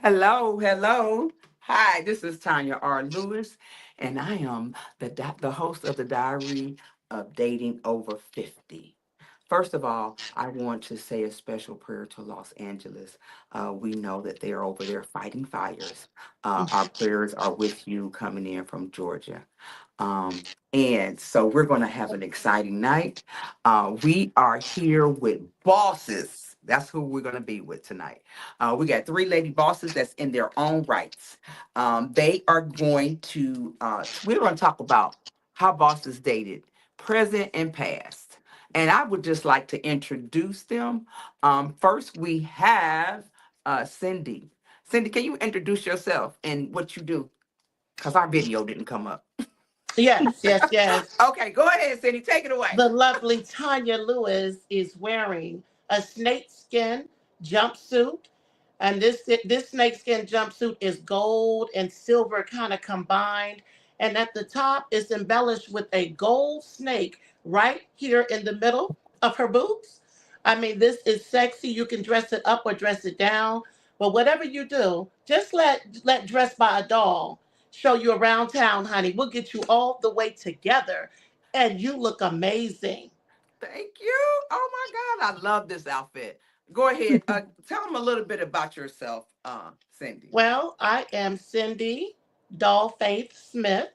Hello, hello. Hi, this is Tonya R Lewis, and I am the host of the Diary of Dating Over 50. First of all, I want to say a special prayer to Los Angeles. We know that they are over there fighting fires. Our prayers are with you coming in from Georgia. And so we're going to have an exciting night. We are here with bosses. That's who we're going to be with tonight. We got three lady bosses that's in their own rights. They are going to, we're going to talk about how bosses dated, present and past. And I would just like to introduce them. First, we have Cindy. Cindy, can you introduce yourself and what you do? Because our video didn't come up. Yes, yes, yes. Okay, go ahead, Cindy. Take it away. The lovely Tanya Lewis is wearing a snakeskin jumpsuit. And this snakeskin jumpsuit is gold and silver kind of combined. And at the top is embellished with a gold snake right here in the middle of her boobs. I mean, this is sexy. You can dress it up or dress it down. But whatever you do, just let Dress by a Doll show you around town, honey. We'll get you all the way together. And you look amazing. Thank you. Oh my God, I love this outfit. Go ahead. Tell them a little bit about yourself, Cindy. Well, I am Cindy Doll Faith Smith.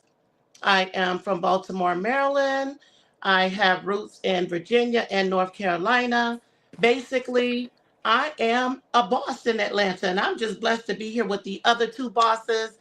I am from Baltimore, Maryland. I have roots in Virginia and North Carolina. Basically, I am a boss in Atlanta, and I'm just blessed to be here with the other two bosses,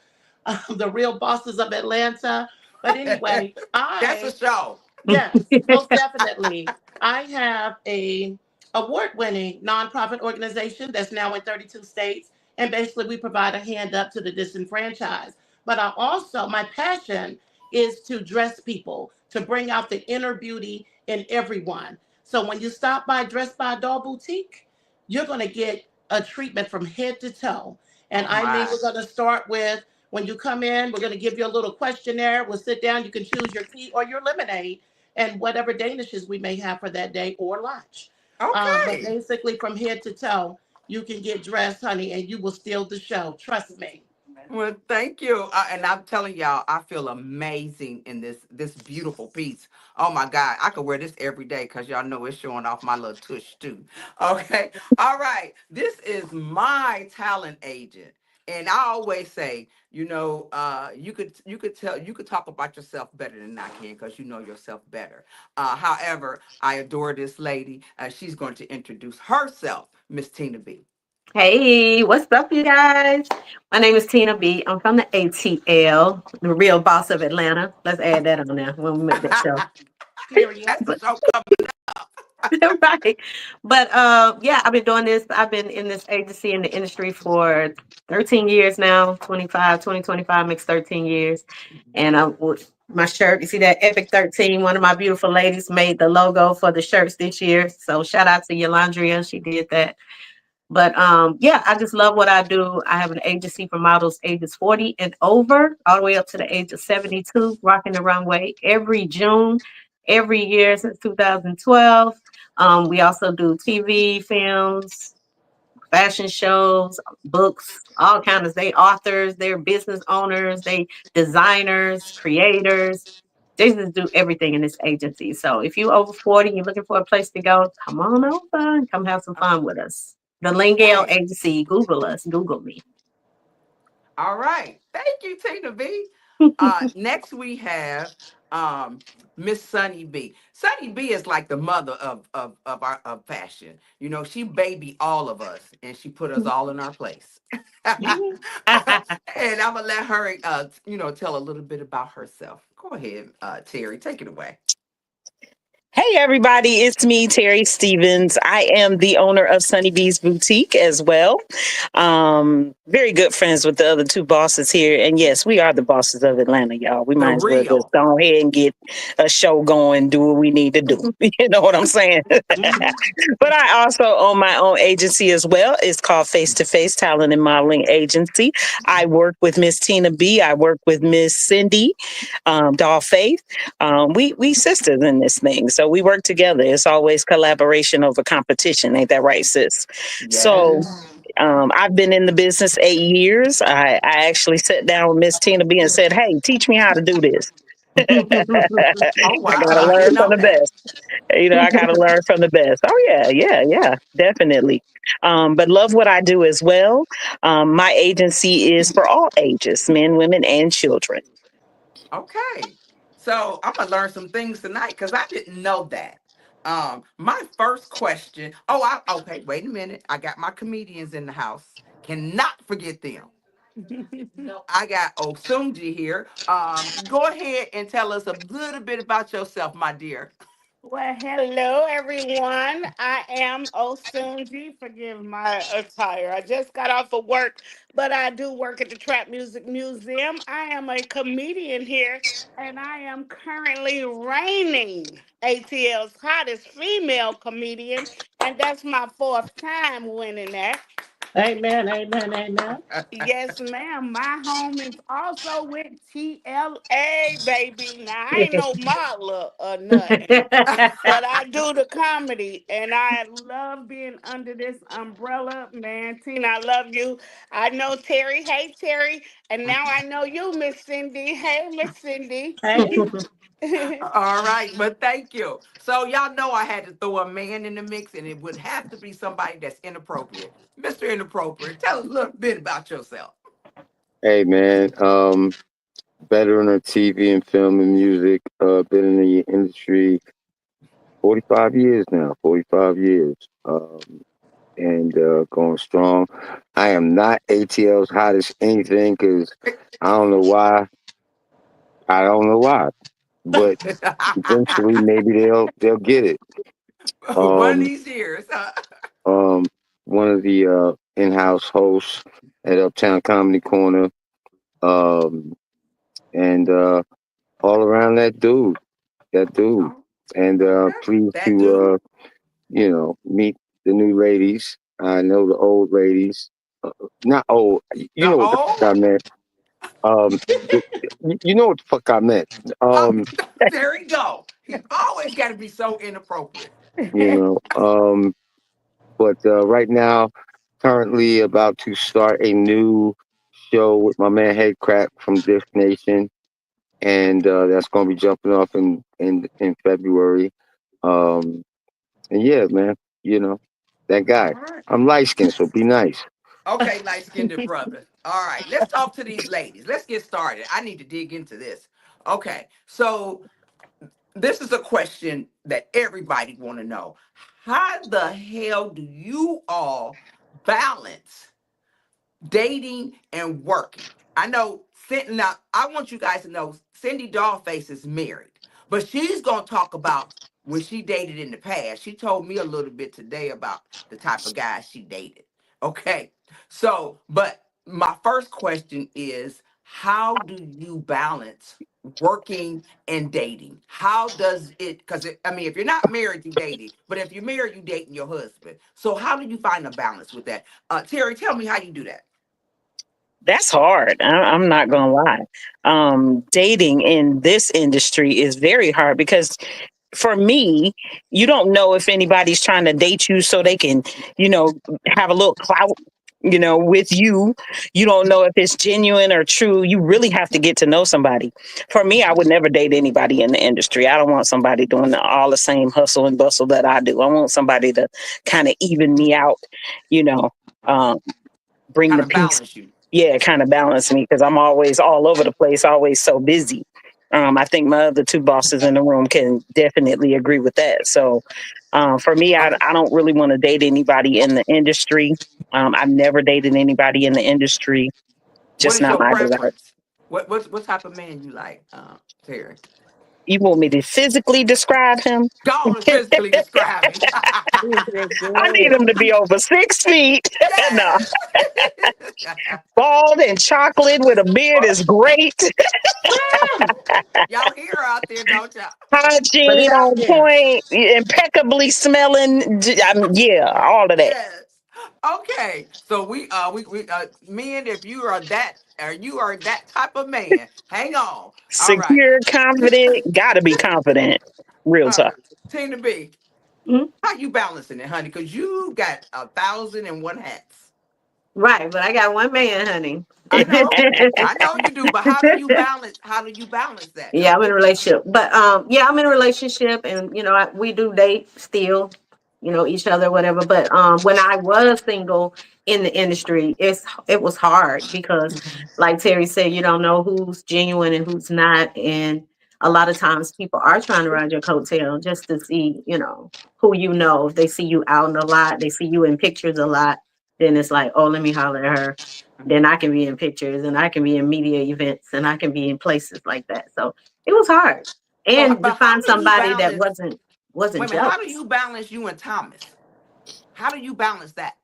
the real bosses of Atlanta. But anyway, That's a show. yes, most definitely. I have a award-winning nonprofit organization that's now in 32 states, and basically we provide a hand up to the disenfranchised. But I also, my passion is to dress people, to bring out the inner beauty in everyone. So when you stop by Dress by Doll Boutique, you're going to get a treatment from head to toe. And Oh I mean, my. we're going to start with when you come in, we're going to give you a little questionnaire. We'll sit down. You can choose your tea or your lemonade and whatever danishes we may have for that day or lunch. But Okay. basically, from head to toe, you can get dressed, honey, and you will steal the show. Trust me. Well, thank you. And I'm telling y'all, I feel amazing in this beautiful piece. Oh my God, I could wear this every day because y'all know it's showing off my little tush too. Okay. All right. This is my talent agent. And I always say, you could talk about yourself better than I can because you know yourself better. However, I adore this lady. She's going to introduce herself, Miss Tina B. Hey, what's up, you guys? My name is Tina B. I'm from the ATL, the real boss of Atlanta. Let's add that on there when we make that show. Period. That's the But show coming. right. But yeah, I've been doing this. I've been in this agency in the industry for 13 years now, 2025 makes 13 years. And I with my shirt, you see that Epic 13, one of my beautiful ladies made the logo for the shirts this year. So shout out to Yolandria. She did that. But yeah, I just love what I do. I have an agency for models ages 40 and over, all the way up to the age of 72, rocking the runway every June, every year since 2012. We also do TV, films, fashion shows, books, all kinds. They authors, they're business owners, they designers, creators. They just do everything in this agency. So if you over 40, you're looking for a place to go, come on over and come have some fun with us. The Lingale Okay. Agency. Google us. Google me. All right. Thank you, Tina B. Next we have Miss Sunny B. Sunny B is like the mother of our of fashion. You know, she baby all of us and she put us all in our place. And I'm gonna let her tell a little bit about herself. Go ahead, Terry, take it away. Hey everybody, it's me, Terry Stevens. I am the owner of Sunny B's Boutique as well. Very good friends with the other two bosses here. And yes, we are the bosses of Atlanta, y'all. We The might as well just real. go ahead and get a show going, do what we need to do. You know what I'm saying? But I also own my own agency as well. It's called Face to Face Talent and Modeling Agency. I work with Miss Tina B. I work with Miss Cindy Doll Faith. We sisters in this thing, so we work together. It's always collaboration over competition. Ain't that right, sis? So Yes. I've been in the business 8 years. I actually sat down with Miss Tina B and said, "Hey, teach me how to do this." Oh I wow, gotta I learn didn't from know the that. best. I gotta learn from the best. Oh yeah, yeah, yeah, definitely. But love what I do as well. My agency is for all ages, men, women, and children. Okay. So I'm gonna learn some things tonight because I didn't know that. My first question. Oh, okay. Wait a minute. I got my comedians in the house. Cannot forget them. I got Osumji here. Go ahead and tell us a little bit about yourself, my dear. Well, hello everyone. I am Osunji. Forgive my attire. I just got off of work, but I do work at the Trap Music Museum. I am a comedian here, and I am currently reigning ATL's hottest female comedian, and that's my fourth time winning that. Amen, amen, amen. Yes, ma'am. My home is also with TLA, baby. Now, I ain't no model or nothing, but I do the comedy, and I love being under this umbrella. Man, Tina, I love you. I know Terry. Hey, Terry. And now I know you, Miss Cindy. Hey, Miss Cindy. Hey. All right, but thank you. So y'all know I had to throw a man in the mix, and it would have to be somebody that's inappropriate. Mr. Inappropriate, tell us a little bit about yourself. Hey man, veteran of TV and film and music. Been in the industry 45 years now. 45 years, and going strong. I am not ATL's hottest anything because I don't know why. I don't know why, but eventually maybe they'll get it. One of Um, these years. um, One of the in-house hosts at Uptown Comedy Corner. Um, and all around that dude. Oh, And okay. pleased That to dude. meet the new ladies. I know the old ladies. Not old. You The know what the fuck I old. meant. Um, the, you know what the fuck I meant. Oh, Um, there he go. He always got to be so inappropriate. you know. But right now, currently about to start a new show with my man Headcrap from Diff Nation, and that's gonna be jumping off in February. Um, And yeah, man, you know, that All guy. right. I'm light skinned, so be nice. Okay, light skinned brother. All right, let's talk to these ladies. Let's get started. I need to dig into this. Okay, so this is a question that everybody want to know. How the hell do you all balance dating and working? I know now I want you guys to know Cindy Dollface is married, but she's gonna talk about when she dated in the past. She told me a little bit today about the type of guys she dated. Okay. So, but my first question is, how do you balance working and dating? How does it, because I mean, if you're not married, you dating, but if you're married, you dating your husband. So how do you find a balance with that? Terry, tell me how you do that. That's hard. I'm not gonna lie. Dating in this industry is very hard because for me, you don't know if anybody's trying to date you so they can, you know, have a little clout, with you. You don't know if it's genuine or true. You really have to get to know somebody. For me, I would never date anybody in the industry. I don't want somebody doing all the same hustle and bustle that I do. I want somebody to kind of even me out, you know, um, bring Kind the of peace. balance you. Yeah, kind of balance me because I'm always all over the place, always so busy. I think my other two bosses in the room can definitely agree with that. So for me, Okay. I don't really want to date anybody in the industry. I've never dated anybody in the industry, What just is not your my desire. preference? What type of man you like, Terry? You want me to physically describe him? Go on and physically describe him. I need him to be over 6 feet. No, Yeah. bald and chocolate with a beard is great. Y'all hear her out there, don't y'all? Put Hygiene it out on there. point, impeccably smelling. Yeah, all of that. Yes. Okay. So we men, if you are that or you are that type of man, hang on. All right. Secure, confident, gotta be confident. Real All talk. right. Tina B, Mhm. how you balancing it, honey? Because you got 1,001 hats. Right, but I got one man, honey. I know you do, but how do you balance? How do you balance that Yeah, though? I'm in a relationship. But yeah, I'm in a relationship and we do date still, each other, whatever. But when I was single in the industry, it was hard because like Terry said, you don't know who's genuine and who's not. And a lot of times people are trying to ride your coattail just to see, who you know. If they see you out a lot, they see you in pictures a lot, then it's like, oh, let me holler at her. Then I can be in pictures and I can be in media events and I can be in places like that. So it was hard. So, And to but how find do you somebody that balance? wasn't Wait a minute. How do jealous. you balance you and Thomas? How do you balance that?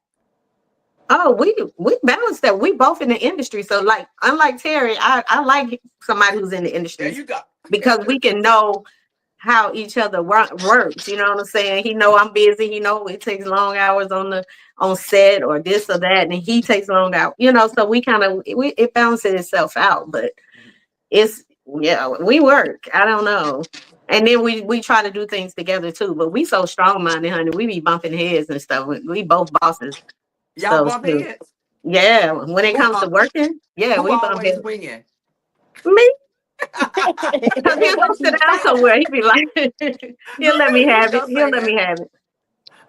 Oh, we balanced that. We both in the industry. So like unlike Terry, I like somebody who's in the There industry you go. because we can know how each other works. You know what I'm saying? He know I'm busy. He know it takes long hours on set or this or that, and he takes long hours. So we kind of it balances itself out. But it's yeah, we work. I don't know. And then we try to do things together too. But we so strong minded, honey. We be bumping heads and stuff. We both bosses. Y'all So bump shoot. heads. Yeah, when it Who comes to working, yeah, who we bump always heads. winging? Me, because he'll go sit down somewhere. He'd be like, he'll let me Really? He have it. gonna He'll say let me that? have it.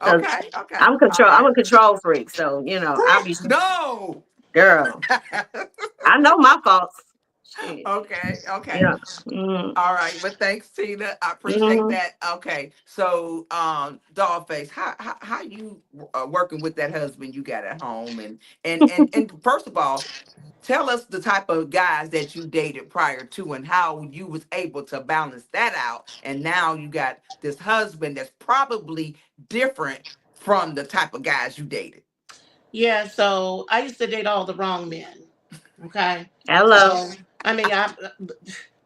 Cause Okay. Okay. All I'm right. a control freak. So I'll be No. girl. I know my faults. Shit. Okay. Okay. Yeah. Mm-hmm. All right, but thanks, Tina. I appreciate Mm-hmm. that. Okay, so Dollface, how you working with that husband you got at home, and first of all, tell us the type of guys that you dated prior to, and how you was able to balance that out, and now you got this husband that's probably different from the type of guys you dated. Yeah, so I used to date all the wrong men. Okay. Hello. So, I mean,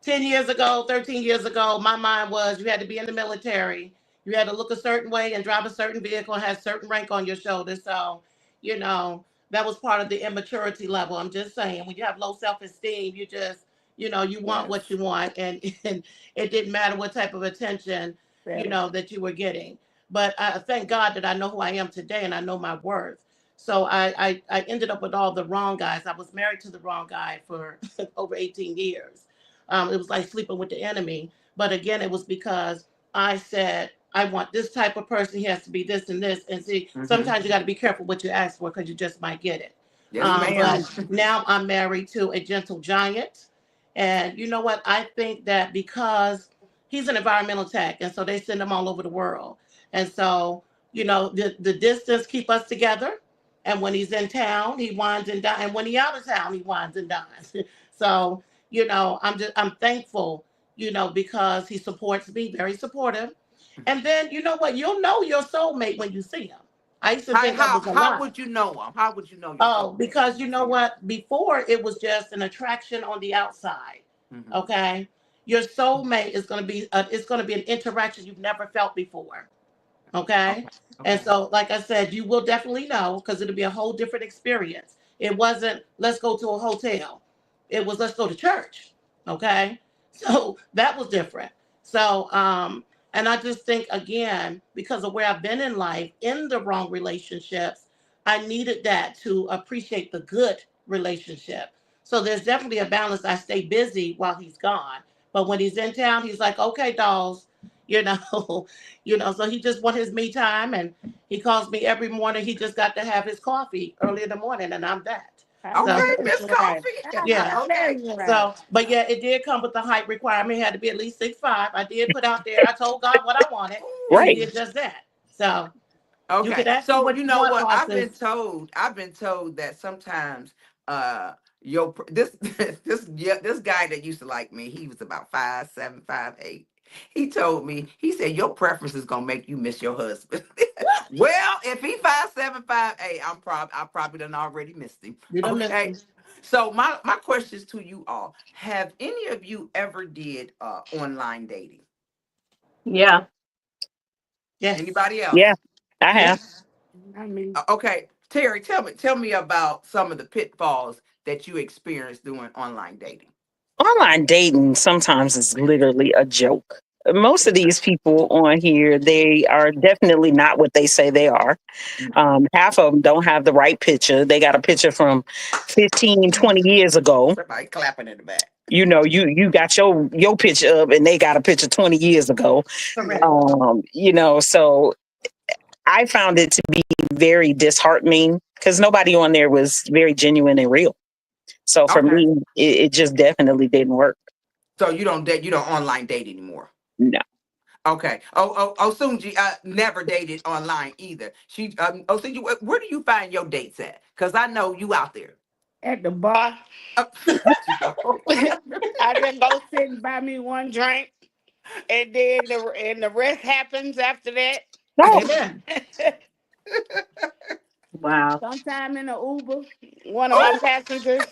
10 years ago, 13 years ago, my mind was you had to be in the military. You had to look a certain way and drive a certain vehicle and have certain rank on your shoulders. So, you know, that was part of the immaturity level. I'm just saying, when you have low self esteem, you just, you want Yes. what you want. And it didn't matter what type of attention, that you were getting. But I thank God that I know who I am today and I know my worth. So I ended up with all the wrong guys. I was married to the wrong guy for over 18 years. It was like sleeping with the enemy. But again, it was because I said, I want this type of person. He has to be this and this. And see, Hmm. sometimes you got to be careful what you ask for because you just might get it. Yes, ma'am. But now I'm married to a gentle giant. And you know what? I think that because he's an environmental tech, and so they send him all over the world. And so, the distance keep us together. And when he's in town, he wines and dines. And when he's out of town, he wines and dines. So, I'm thankful, because he supports me, very supportive. And then you know what? You'll know your soulmate when you see him. I used to How think that how was a how lie. would you know him? How would you know your Oh, soulmate because when you you know see him? what? Before it was just an attraction on the outside. Hmm. Okay. Your soulmate is going to be it's going to be an interaction you've never felt before. Okay. Okay. And Okay. so, like I said, you will definitely know because it'll be a whole different experience. It wasn't, let's go to a hotel, it was, let's go to church. Okay. So that was different. So, and I just think, again, because of where I've been in life, in the wrong relationships, I needed that to appreciate the good relationship. So there's definitely a balance. I stay busy while he's gone. But when he's in town, he's like, okay, dolls, you know, so he just want his me time, and he calls me every morning. He just got to have his coffee early in the morning, and I'm that. So Okay, Miss Coffee. yeah. Okay. So, but yeah, it did come with the height requirement. It had to be at least 6'5". I did put out there. I told God what I wanted, and He Right. did just that. So you Okay. can ask me So what you you know want, what? bosses. I've been told that sometimes this yeah, this guy that used to like me, he was about 5'7", 5'8". He told me, he said your preference is gonna make you miss your husband. Well, if he 5'7", 5'8", I probably done already missed him. You done missed Okay. them. So my questions to you all: have any of you ever did online dating? Yeah. Yes. Anybody Yeah, else? I have. Yes. Okay, Terry, tell me about some of the pitfalls that you experienced doing online dating. Online dating sometimes is literally a joke. most of these people on here, they are definitely not what they say they are. Half of them don't have the right picture. They got a picture from 15, 20 years ago. Somebody clapping in the back. You know, you got your picture up and they got a picture 20 years ago. Correct. You know, so I found it to be very disheartening because nobody on there was very genuine and real. So for Okay. me, it just definitely didn't work. So you don't date, you don't online date anymore. No. Okay. Sunji never dated online either. She Sunji, where do you find your dates at? Cause I know you out there. At the bar. Uh, you go. I just go sit and buy me one drink, and then the rest happens after that. No. Amen. Wow. Sometime in an Uber, one of my Oh. passengers.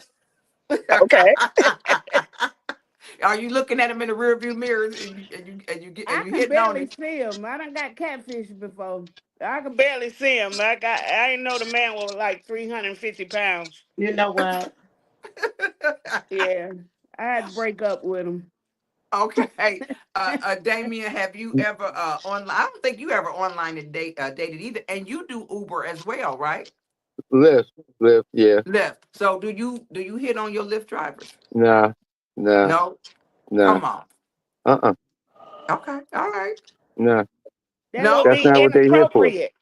Okay. Are you looking at him in the rearview mirrors and I you can hitting on barely him? see him. I done got catfish before. I can barely see him. I didn't know the man was like 350 pounds. You know what? Yeah, I had to break up with him. Okay. Damien, have you ever online? I don't think you ever online and dated either. And you do Uber as well, right? Lift, lift, yeah. Lyft. So do you hit on your Lyft drivers? Nah, nah, No. nah. Come on. Uh-uh. Okay. All right. Nah. That would No, That's be not what they here for. inappropriate.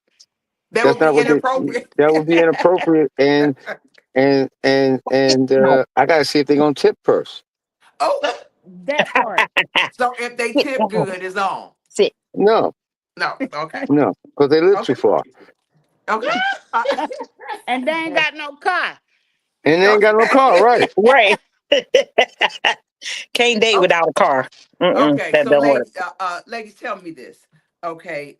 that That's would not be what they. inappropriate. That would be inappropriate, and No. I gotta see if they're gonna tip first. Oh, That part. so if they Sit tip down. good, it's on. Sit. No, No. Okay. no, because they live too Okay. far, Okay. And they ain't got no car. and they ain't got no car. Okay. Right? Right. Can't date Okay. without a car. Okay. That So, don't work. ladies, tell me this. Okay.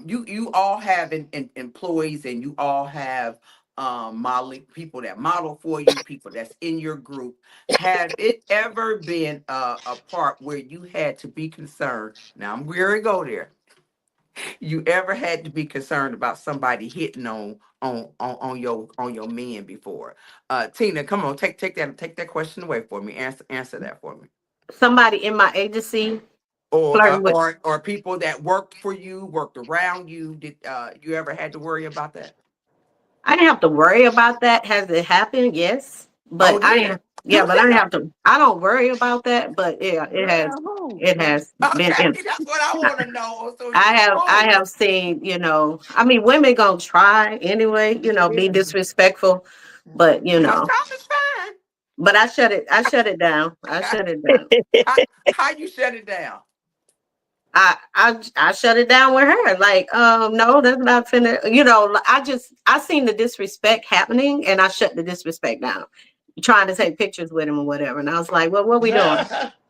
You all have employees, and you all have modeling people that model for you, people that's in your group. Have it ever been a part where you had to be concerned? Now I'm going to go there. You ever had to be concerned about somebody hitting on your men before? Tina, come on, take that question away for me. Answer that for me. Somebody in my agency Or flirting with. people that worked for you, worked around you. Did you ever had to worry about that? I didn't have to worry about that. Has it happened? Yes, Oh, but I did it? didn't. Yeah, You but I didn't said have to. I don't worry about that. But yeah, it has. Girl, who? It has been. okay. That's what I want to know. So I have I oh, have seen, I mean, women gonna try anyway, be Yeah. disrespectful, but sometimes it's fine. I shut it down. I shut it down. How you shut it down? I shut it down with her. Like, no, that's not finna, I seen the disrespect happening and I shut the disrespect down. Trying to take pictures with him or whatever. And I was like, well, what we doing?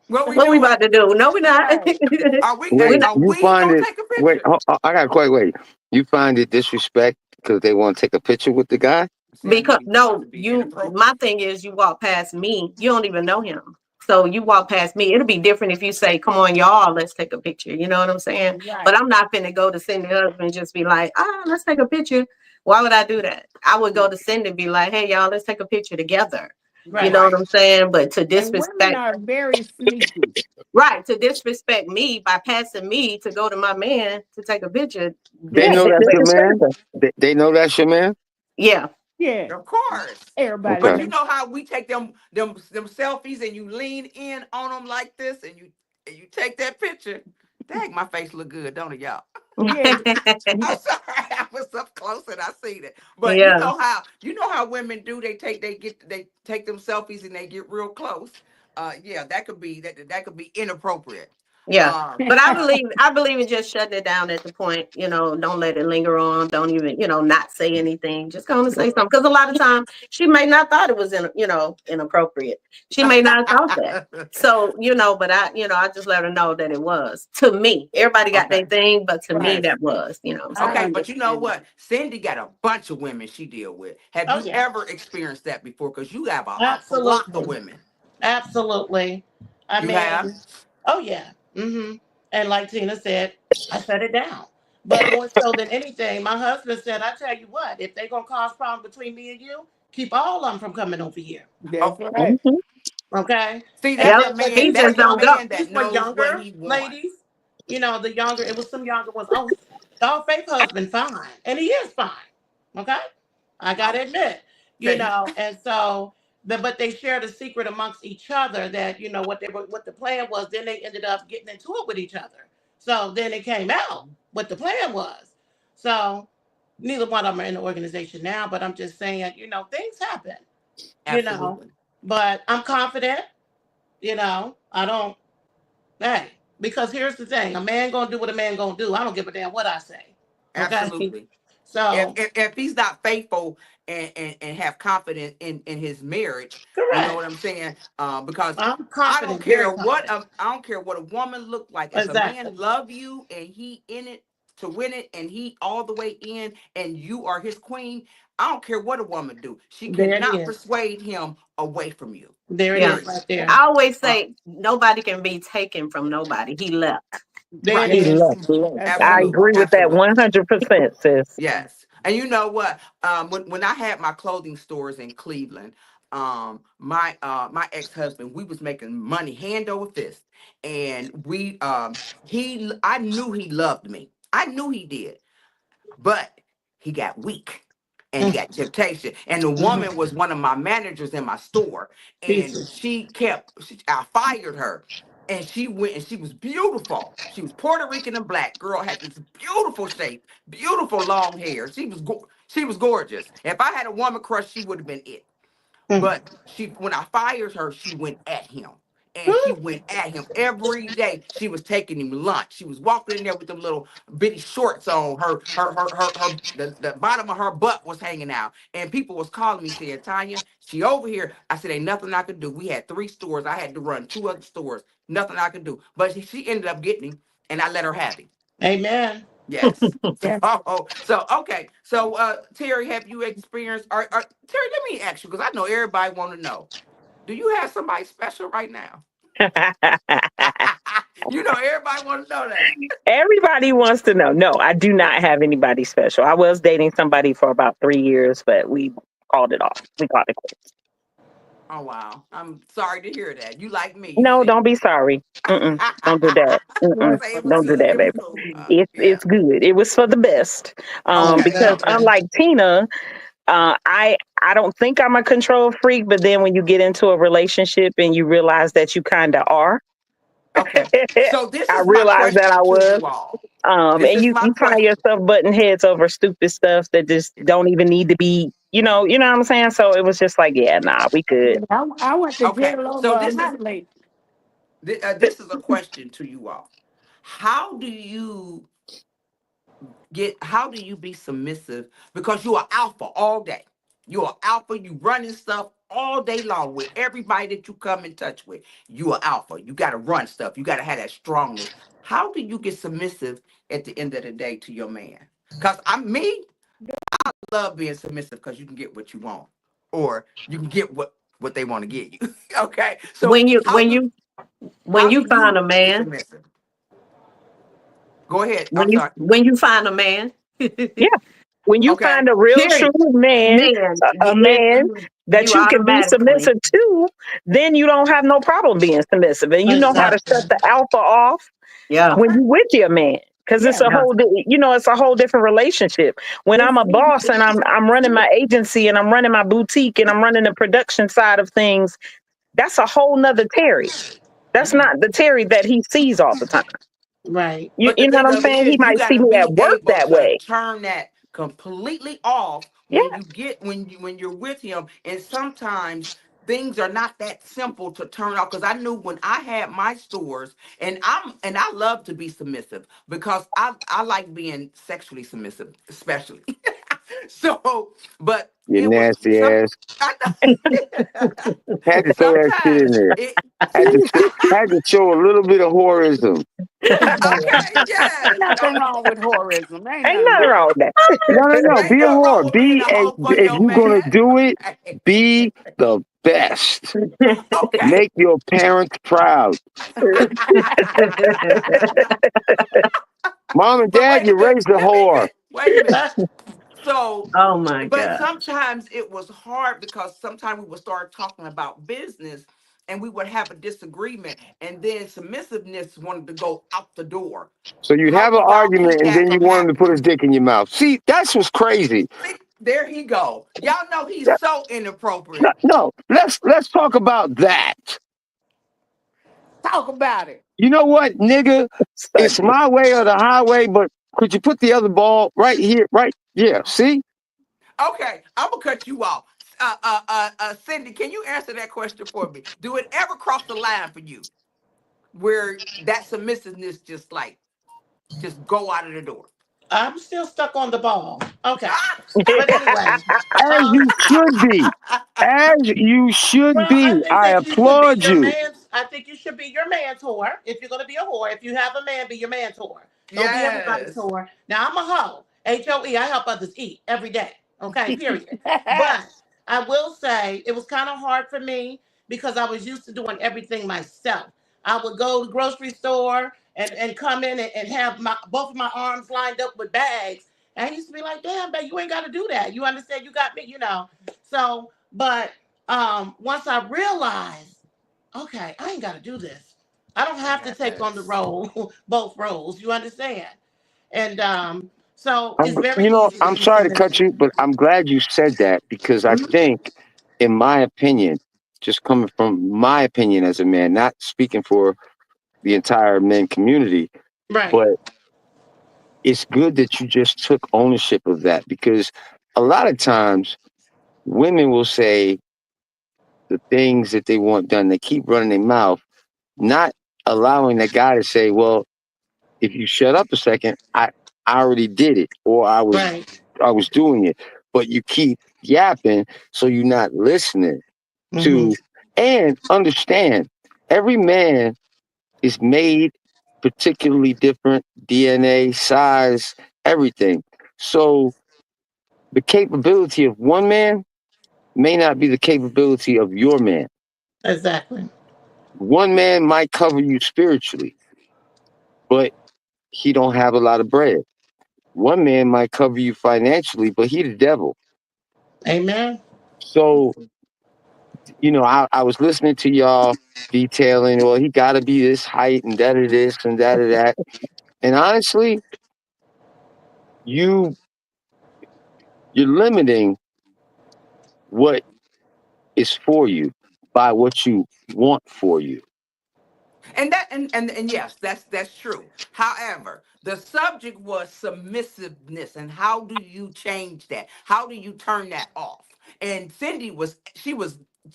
What we What we doing? about to do? No, we're not. Right. Are we We're take? Wait, not. Are you we find gonna it? take a Wait, picture? I got quite wait. You find it disrespect because they want to take a picture with the guy? See, I knew Because he was about no, to be you inappropriate. my thing is you walk past me, you don't even know him. So you walk past me. It'll be different if you say, come on, y'all, let's take a picture. You know what I'm saying? But Right. I'm not finna go to Cindy husband and just be like, let's take a picture. Why would I do that? I would go to Cindy and be like, hey y'all, let's take a picture together. You Right. know what Right. I'm saying? But to And women disrespect, are very sneaky. right, to disrespect me by passing me to go to my man to take a picture, They Yeah, know that's your disrespect. man. disrespectful. They know that's your man. Yeah. Yeah. Of course. Everybody But Okay. you know. know how we take them selfies and you lean in on them like this and you take that picture. Dang, my face look good, don't it, y'all? Yes. I'm sorry, I was up close and I seen it. But you Yeah. know how women do. They take them selfies and they get real close. Yeah, that could be inappropriate. Yeah. Um, But I uh, believe I believe in just shutting it down at the point, don't let it linger on. Don't even, not say anything. Just gonna say something. Because a lot of times she may not thought it was inappropriate. She may not have thought that. So, but I just let her know that it was. To me. Everybody got okay. their thing, but to me Yes. that was. I So Okay, but you know understand. what? Cindy got a bunch of women she deal with. Have Oh you yeah. ever experienced that before? Because you have a flock of Absolutely. women. Absolutely. I You have? mean, oh yeah. And like Tina said, I shut it down. But more so than anything, my husband said, I tell you what, if they're gonna cause problems between me and you, keep all of them from coming over here. That's Oh, right. Mhm. Okay. See, And that's Yep. a then, but man. He these were just That's a don't young, go. man these that were knows what younger he wants. ladies. You know, the younger, it was some younger ones. Oh, y'all fake husband fine. And he is fine. Okay. I gotta admit, Okay, and so but they shared a secret amongst each other that, what the plan was, then they ended up getting into it with each other. So then it came out what the plan was. So neither one of them are in the organization now, but I'm just saying, things happen, you know. absolutely, But I'm confident, I don't, hey, because here's the thing, a man gonna do what a man gonna do. I don't give a damn what I say. Okay. absolutely. If, So if if he's not faithful and have confidence in his marriage, you know what correct. I'm saying? Because I'm I don't confident, very care what confident. I don't care what a woman look like. If a Exactly. man love you and he in it to win it and he all the way in and you are his queen, I don't care what a woman do. She There it cannot is. persuade him away from you. There it Yeah. is Period. right there. I always Uh, say nobody can be taken from nobody. He left. There it right. He is. left. That's I right. Absolutely. agree with that Absolutely. 100%, sis. Yes. And you know what? When I had my clothing stores in Cleveland, my ex-husband, we was making money hand over fist. And I knew he loved me. I knew he did. But he got weak and he got temptation. And the woman Mm-hmm. was one of my managers in my store. And Pieces. I fired her. And she went and she was beautiful. She was Puerto Rican and black. Girl had this beautiful shape, beautiful long hair. She was gorgeous. If I had a woman crush, she would have been it. Mm. But when I fired her, she went at him. And she went at him every day. She was taking him lunch. She was walking in there with them little bitty shorts on. The bottom of her butt was hanging out. And people was calling me saying, Tanya, she over here. I said, ain't nothing I could do. We had 3 stores. I had to run 2 other stores. Nothing I could do. But she ended up getting him, and I let her have him. Amen. Yes. Yeah. So okay. So Terry, have you experienced Terry, let me ask you, because I know everybody want to know. Do you have somebody special right now? You know, everybody want to know that. Everybody wants to know. No, I do not have anybody special. I was dating somebody for about 3 years, but we called it off. We called it quits. Oh wow. I'm sorry to hear that. You like me, you No, see. don't be sorry. Mm-mm, don't do that. Mm-mm, Say it was don't do good. that, It was baby. cool. It's Yeah. good. It was for the best. Okay. Because Okay. Exactly. unlike Tina, I don't think I'm a control freak, but then when you get into a relationship and you realize that you kind of are, Okay. So this I is my realized that I question to was. you all. This And is you my find question. yourself butting heads over stupid stuff that just don't even need to be, you know what I'm saying? So it was just like, yeah, nah, we good. I went to Okay. jail over So a hot lady. this is a question to you all. How do you how do you be submissive, because you are alpha all day? You're alpha, you running stuff all day long with everybody that you come in touch with. You are alpha, you got to run stuff, you got to have that strongness. How do you get submissive at the end of the day to your man? Because I love being submissive, because you can get what you want, or you can get what they want to get you. Okay, so When you how when do you when how do you find you a be man, submissive? Go ahead, I'm sorry. when you find a man, Yeah. When you Okay. find a real true period, man, man, a man that you you can be automatically, submissive to, then you don't have no problem being submissive. And you know how to shut Exactly. the alpha off yeah, when Okay. you with your man. Because it's Yeah. a yeah. whole, it's a whole different relationship. When I'm a boss and I'm running my agency and I'm running my boutique and I'm running the production side of things, that's a whole nother Terry. That's Mhm. not the Terry that he sees all the time. Right. But the You know thing what I'm of it saying? He is, you might got see to me at be work able that to way. turn that completely off Yeah. when you're with him. And sometimes things are not that simple to turn off. Because I knew when I had my stores, and I love to be submissive, because I like being sexually submissive, especially. So, but You it was nasty some. ass. I know. Had to throw that shit in Sometimes there. it. Had to show a little bit of horism. Okay, Ain't yes. nothing wrong with horism. Ain't Ain't nothing nothing wrong. wrong with that. No. Ain't Be a nothing whore. wrong with being Be a a, hoe for if your you're gonna man. do it, Okay. be the best. Okay. Make your parents proud. Mom and But dad, wait a you minute. raised a whore. Wait a minute. So, Oh my but god. sometimes it was hard, because sometimes we would start talking about business, and we would have a disagreement, and then submissiveness wanted to go out the door. So you'd How have do an y'all argument keep and that then you from want him to put his happening? dick in your mouth. See, that's what's crazy. See, there he go. Y'all know he's That- so No, inappropriate. no, let's talk about that. Talk about it. You know what, nigga? It's Sunday. my way or the highway, but could you put the other ball right here? Right? Yeah. See? Okay, I'm gonna cut you off. Cindy, can you answer that question for me? Do it ever cross the line for you where that submissiveness just go out of the door? I'm still stuck on the ball. Okay. Ah! But anyway, As um, you should be. As you should well, I be. think I that you should be applaud your you. man's. I think you should be your man's whore. If you're gonna be a whore, if you have a man, be your man's whore. Don't be everybody's Yes. whore. Now I'm a hoe. HOE. I help others eat every day. Okay. Period. But I will say it was kind of hard for me because I was used to doing everything myself. I would go to the grocery store and come in and have my both of my arms lined up with bags. And I used to be like, damn, babe, you ain't got to do that. You understand? You got me. So, but once I realized, okay, I ain't got to do this. I don't have to take on the Yes. role, both roles. You understand? And so it's very You know, easy to I'm be sorry to cut submissive. you, but I'm glad you said that because I Mhm. think, in my opinion, just coming from my opinion as a man, not speaking for the entire men community, Right, but it's good that you just took ownership of that because a lot of times women will say the things that they want done. They keep running their mouth, not allowing the guy to say, well, if you shut up a second, I already did it or right. I was doing it. But you keep yapping, so you're not listening Hmm. to and understand every man is made particularly different, DNA, size, everything. So the capability of one man may not be the capability of your man. Exactly. One man might cover you spiritually, but he don't have a lot of bread. One man might cover you financially, but he the devil. Amen. So, I was listening to y'all detailing, well, he got to be this height and that of this and that of that. And honestly, you you're limiting what is for you by what you want for you. And yes, that's true. However, the subject was submissiveness, and how do you change that? How do you turn that off? And Cindy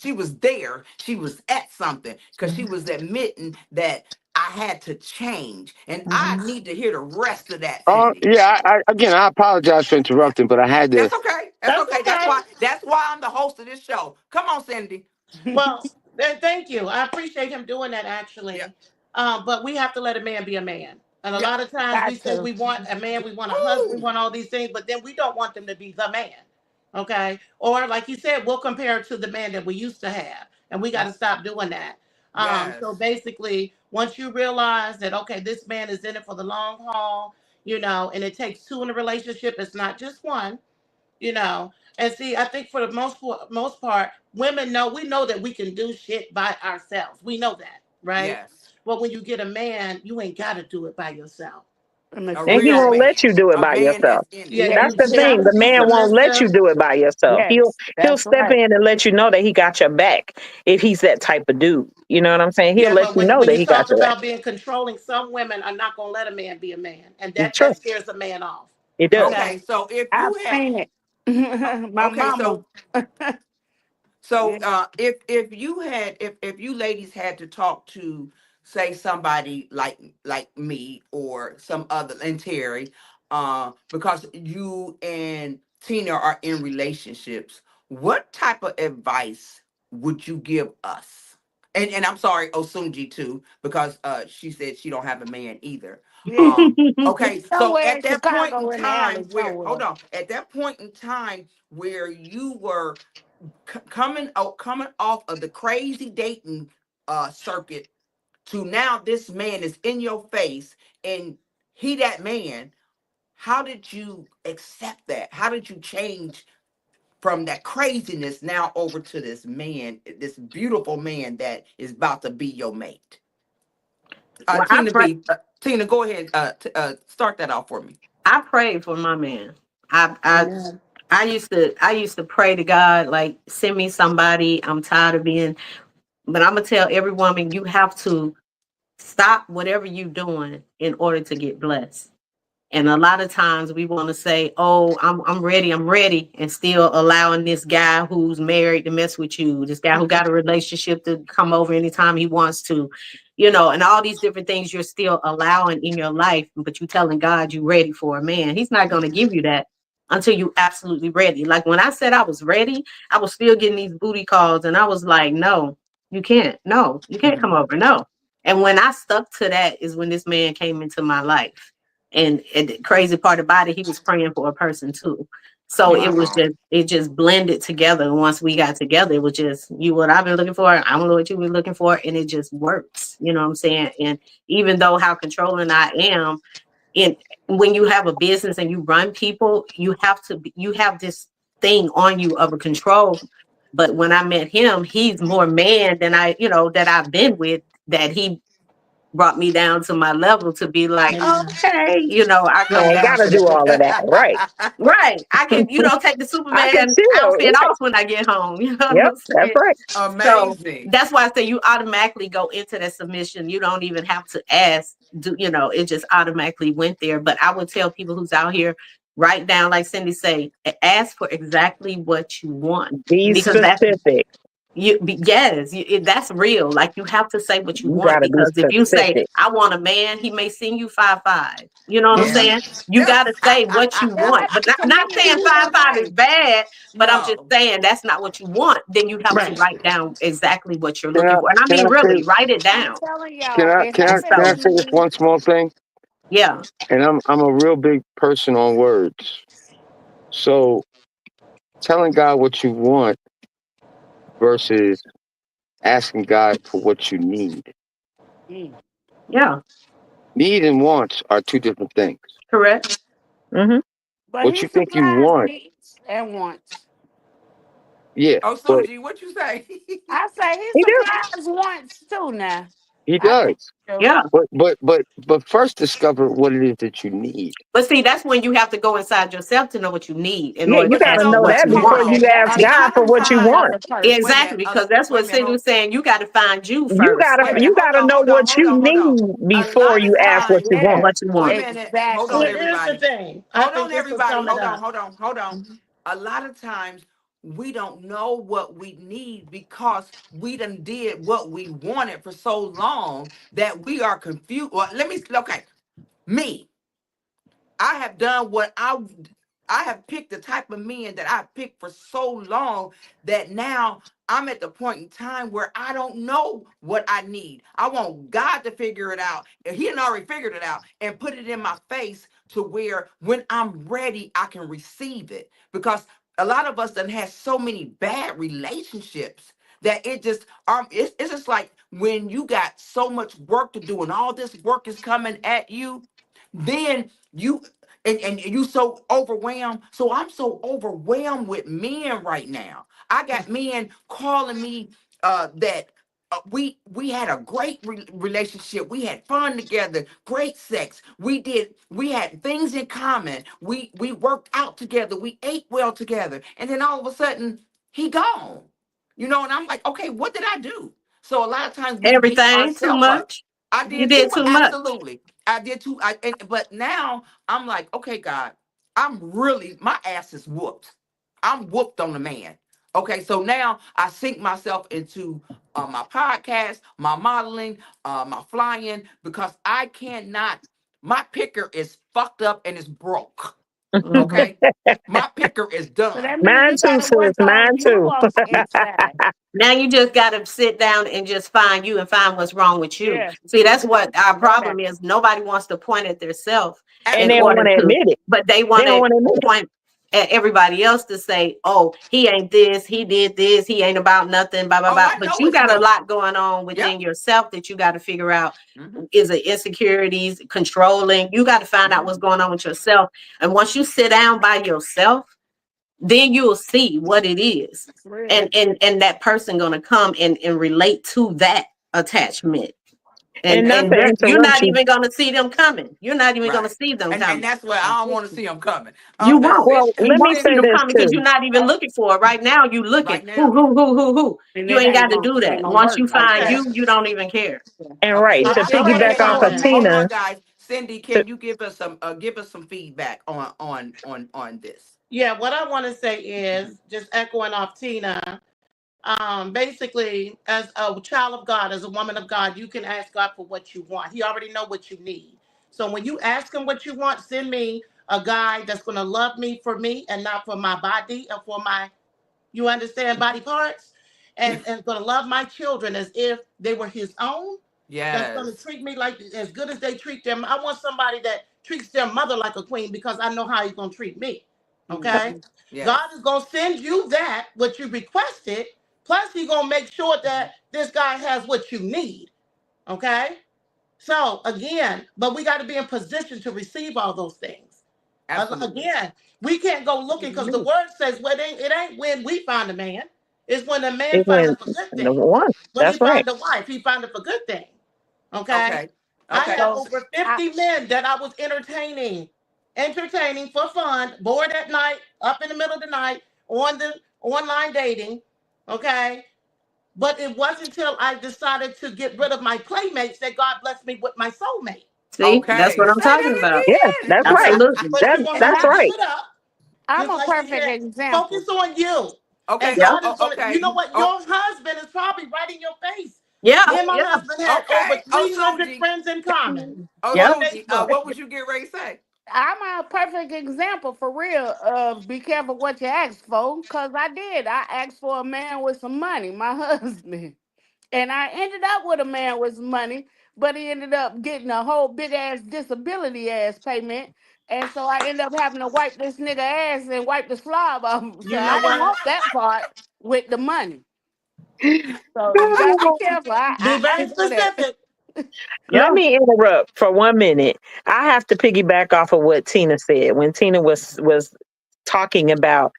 she was there. She was at something because she was admitting that I had to change, and I Hmm. need to hear the rest of that, Oh Cindy. yeah, again, I apologize for interrupting, but I had to. That's okay. That's That's okay. That's okay. why. That's why I'm the host of this show. Come on, Cindy. Well, thank you. I appreciate him doing that Yeah. actually. But we have to let a man be a man. And a Yeah. lot of times we Got say to. we want a man, we want a husband, we Woo. want all these things, but then we don't want them to be the man. Okay. Or like you said, we'll compare it to the man that we used to have. And we got to stop doing that. So Yes. basically, once you realize that, okay, this man is in it for the long haul, and it takes two in a relationship, it's not just one, you know. And see, I think for the most part, women know we know that we can do shit by ourselves. We know that, right? Yes. But when you get a man, you ain't got to do it by yourself. Let me A say And he real won't something. let you man. do it A by man yourself. that's in it. Yeah, Yes, That's you the have thing. to The yes, be man won't let you submissive. do it by yourself. He'll yes. he'll That's step right. in and let you know that he got your back if he's that type of dude. You know what I'm saying? He'll Yeah, let but you when know when that you he got talk your back. about being controlling, some women are not gonna let a man be a man, and It's that true. scares a man off. It does. Okay, Okay. so if I've you had seen it. My okay, mama. so Yeah. if you had if you ladies had to talk to, say, somebody like me or some other, and Terry, because you and Tina are in relationships, what type of advice would you give us? And I'm sorry, Osunji too, because she said she don't have a man either. Yeah. Okay, so Somewhere at in that point in Chicago in the alley time where hold somewhere. on, at that point in time where you were coming off of the crazy dating circuit, to now this man is in your face and he that man, how did you accept that? How did you change from that craziness now over to this man, this beautiful man that is about to be your mate. Well, Tina, go ahead. Start that off for me. I prayed for my man. I I Amen. I used to pray to God, like, send me somebody. I'm tired of being, but I'm gonna tell every woman, you have to stop whatever you're doing in order to get blessed. And a lot of times we want to say, "Oh, I'm ready," and still allowing this guy who's married to mess with you, this guy who got a relationship to come over anytime he wants to, and all these different things you're still allowing in your life, but you telling God you ready for a man. He's not going to give you that until you absolutely ready. Like when I said I was ready, I was still getting these booty calls, and I was like, "No, you can't. No, you can't come Mhm. over. No." And when I stuck to that is when this man came into my life. And the crazy part about it, he was praying for a person too. So Wow. it just blended together. And once we got together, it was just you what I've been looking for, I don't know what you've been looking for, and it just works. You know what I'm saying? And even though how controlling I am, in when you have a business and you run people, you have this thing on you of a control. But when I met him, he's more man than that I've been with, that he brought me down to my level to be like, Amen. okay, I You come Right. ain't down got to to that. do all of that, right? Right. I can, take the I can Superman chill. outfit Right. off when I get home. You know what Yep, I'm that's saying? right. So Amazing. that's why I say you automatically go into that submission. You don't even have to ask. It just automatically went there. But I would tell people who's out here, write down, like Cindy say, ask for exactly what you want. Be Because specific. yes, that's real. Like you have to say what you You want, got to be because if you say specific. I want a man, he may send you 5'5". You know what I'm Okay. Mhm. saying? You got to say what you Yeah, want, that's but a not saying commitment too. 5'5" is Right. bad. But I'm just No. saying that's not what you want. Then you have to Right. write down exactly what you're Can looking I for, and I can mean I say really write it I'm down. telling can y'all, I it can I happened can I to So say this me. one small thing? yeah, And I'm a real big person on words. So telling God what you want versus asking God for what you need. Mm. yeah, Need and wants are two different things. correct. Hmm. But What he you think you supplies want, needs and wants. yeah, Oh, but Suji, what you say? I say he You do. supplies wants too now. he I think does. so. Yeah. But first discover what it is that you need. But see, that's when you have to go inside yourself to know what you need in Yeah, order you to But you got to ask know for know what what? that you Hold before want. you on. Yeah, ask A that's God lot for of what you the times, want. other wait a person. Exactly, minute. because that's Wait a what minute. Cindy Hold, was saying. You got to find you first. You wait a minute. gotta know what you need A before lot you of ask what times. you want. Yeah, What you Wait a want. minute. Hold on, Here- exactly. Here's the everybody. thing. I Hold on, think this will everybody. sum it Hold on. up. Hold on. Hold on. Mhm. A lot of times we don't know what we need because we done did what we wanted for so long that we are confused. Well, okay. Me. I have done what I have picked the type of men that I picked for so long that now I'm at the point in time where I don't know what I need. I want God to figure it out. And he had already figured it out and put it in my face to where when I'm ready, I can receive it. Because a lot of us done had so many bad relationships that it's just like when you got so much work to do and all this work is coming at you, then you and you so overwhelmed. So I'm so overwhelmed with men right now. I got men calling me that we had a great relationship. We had fun together, great sex. We had things in common. We worked out together. We ate well together. And then all of a sudden he gone. And I'm like, okay, what did I do? So a lot of times we beat Everything too ourselves up. much. I You did too did much. too much. Absolutely. I did too. But now I'm like, okay, God, my ass is whooped. I'm whooped on the man. Okay, so now I sink myself into my podcast, my modeling, my flying, because I cannot. My picker is fucked up and it's broke. Hmm. Okay, my picker is So done. that means Mine you too, got to sis. work Mine on you too. on the inside. Now you just got to sit down and just find you and find what's wrong with you. Yeah, See, you that's got what our to know that. problem is. Nobody wants to point at themselves And in they don't Absolutely. order want to to, admit it. but they They want don't to want to admit it. point at everybody else to say, "Oh, he ain't this, he did this, he ain't about nothing." Blah blah Oh, blah. I But know you it's got a me. lot going on Yep. within yourself that you got to figure out. Hmm. Is it insecurities, controlling? You got to find out what's Hmm. going on with yourself. And once you sit down by yourself, then you'll see what it is. For real. And that person gonna come and relate to that attachment. And not And to you're interrupt not you. even gonna see them coming. You're not even gonna Right. see them And coming. that's where I don't want to see them coming. You won't. Well, You let me won't see say them Cindy, this coming because you're too. not even looking for it. Right now, you looking. right now. Who. And You it ain't got to do it ain't that. gonna Once work you like find Okay. that. you don't even care. And Okay, right, so to Okay. I So want to let piggyback me hear. off go of Hold, in. hold Tina, on, guys. Cindy, to, can you give us some feedback on this? Yeah, what I want to say is just echoing off Tina. Basically, as a child of God, as a woman of God, you can ask God for what you want. He already know what you need. So when you ask him what you want, send me a guy that's going to love me for me and not for my body and for my, you understand, body parts, and going to love my children as if they were his own. That's going to Yes. treat me like as good as they treat them. I want somebody that treats their mother like a queen because I know how he's going to treat me. Okay, Hmm. Yes. God is going to send you that what you requested. Plus, he's going to make sure that this guy has what you need. Okay, so again, but we got to be in position to receive all those things. Absolutely. Again, we can't go looking because the word says, well, it ain't when we find a man. It's when a man it find went a for good the thing. one. When he That's right. find a wife, he find it for good thing. Okay. Okay. I Okay. had So over I 50 men that I was entertaining for fun, bored at night, up in the middle of the night, on the online dating. Okay. But it wasn't until I decided to get rid of my playmates that God blessed me with my soulmate. See, that's Okay. what Say I'm talking that about. Yeah, again. that's right. Okay. Absolutely. But you're gonna and That's switch right. it up. I'm Just a like you perfect said, example. focus on you. And Okay. Yeah. God is gonna, you Okay. know what? Oh. Your husband is probably right in your face. Yeah. Me and my Yeah. husband had over Okay. Oh, 300 Suji. friends in common Oh, on Yeah. Suji. Facebook. What was you getting ready to say? I'm a perfect example for real of be careful what you ask for, cause I did. I asked for a man with some money, my husband, and I ended up with a man with some money, but he ended up getting a whole big ass disability ass payment, and so I ended up having to wipe this nigga ass and wipe the slob off. So You know I didn't what? want that part with the money. So you gotta be careful. Be I very know that. specific. Let Yeah. me interrupt for 1 minute. I have to piggyback off of what Tina said when Tina was talking about,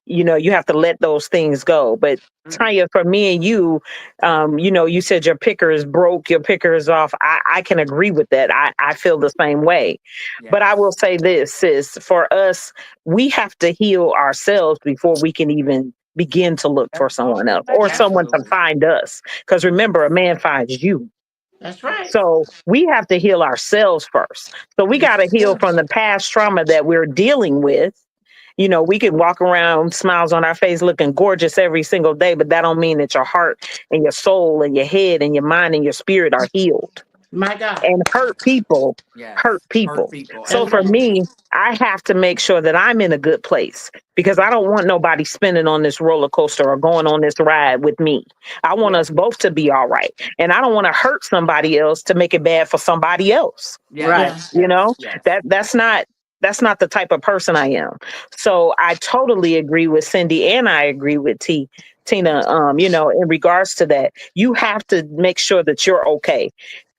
you have to let those things go. But Mhm. Tanya, for me and you, you said your picker is broke, your picker is off. I can agree with that. I feel the same way. But I will Yes. say this, sis, for us, we have to heal ourselves before we can even begin to look for someone else or someone to Absolutely. find us. Because remember, a man finds you. That's right. So we have to heal ourselves first. So we got Yes, to you heal do. from the past trauma that we're dealing with. We can walk around smiles on our face looking gorgeous every single day, but that don't mean that your heart and your soul and your head and your mind and your spirit are healed. My God. And hurt Yes. Hurt people. people. So for Amen. Absolutely. me, I have to make sure that I'm in a good place because I don't want nobody spinning on this roller coaster or going on this ride with me. I want Yeah. us both to be all right. And I don't want to hurt somebody else to make it bad for somebody else. Right. Yeah. Yes. You Yes. know, Yes. that's not the type of person I am. So I totally agree with Cindy and I agree with Tina. In regards to that, you have to make sure that you're okay.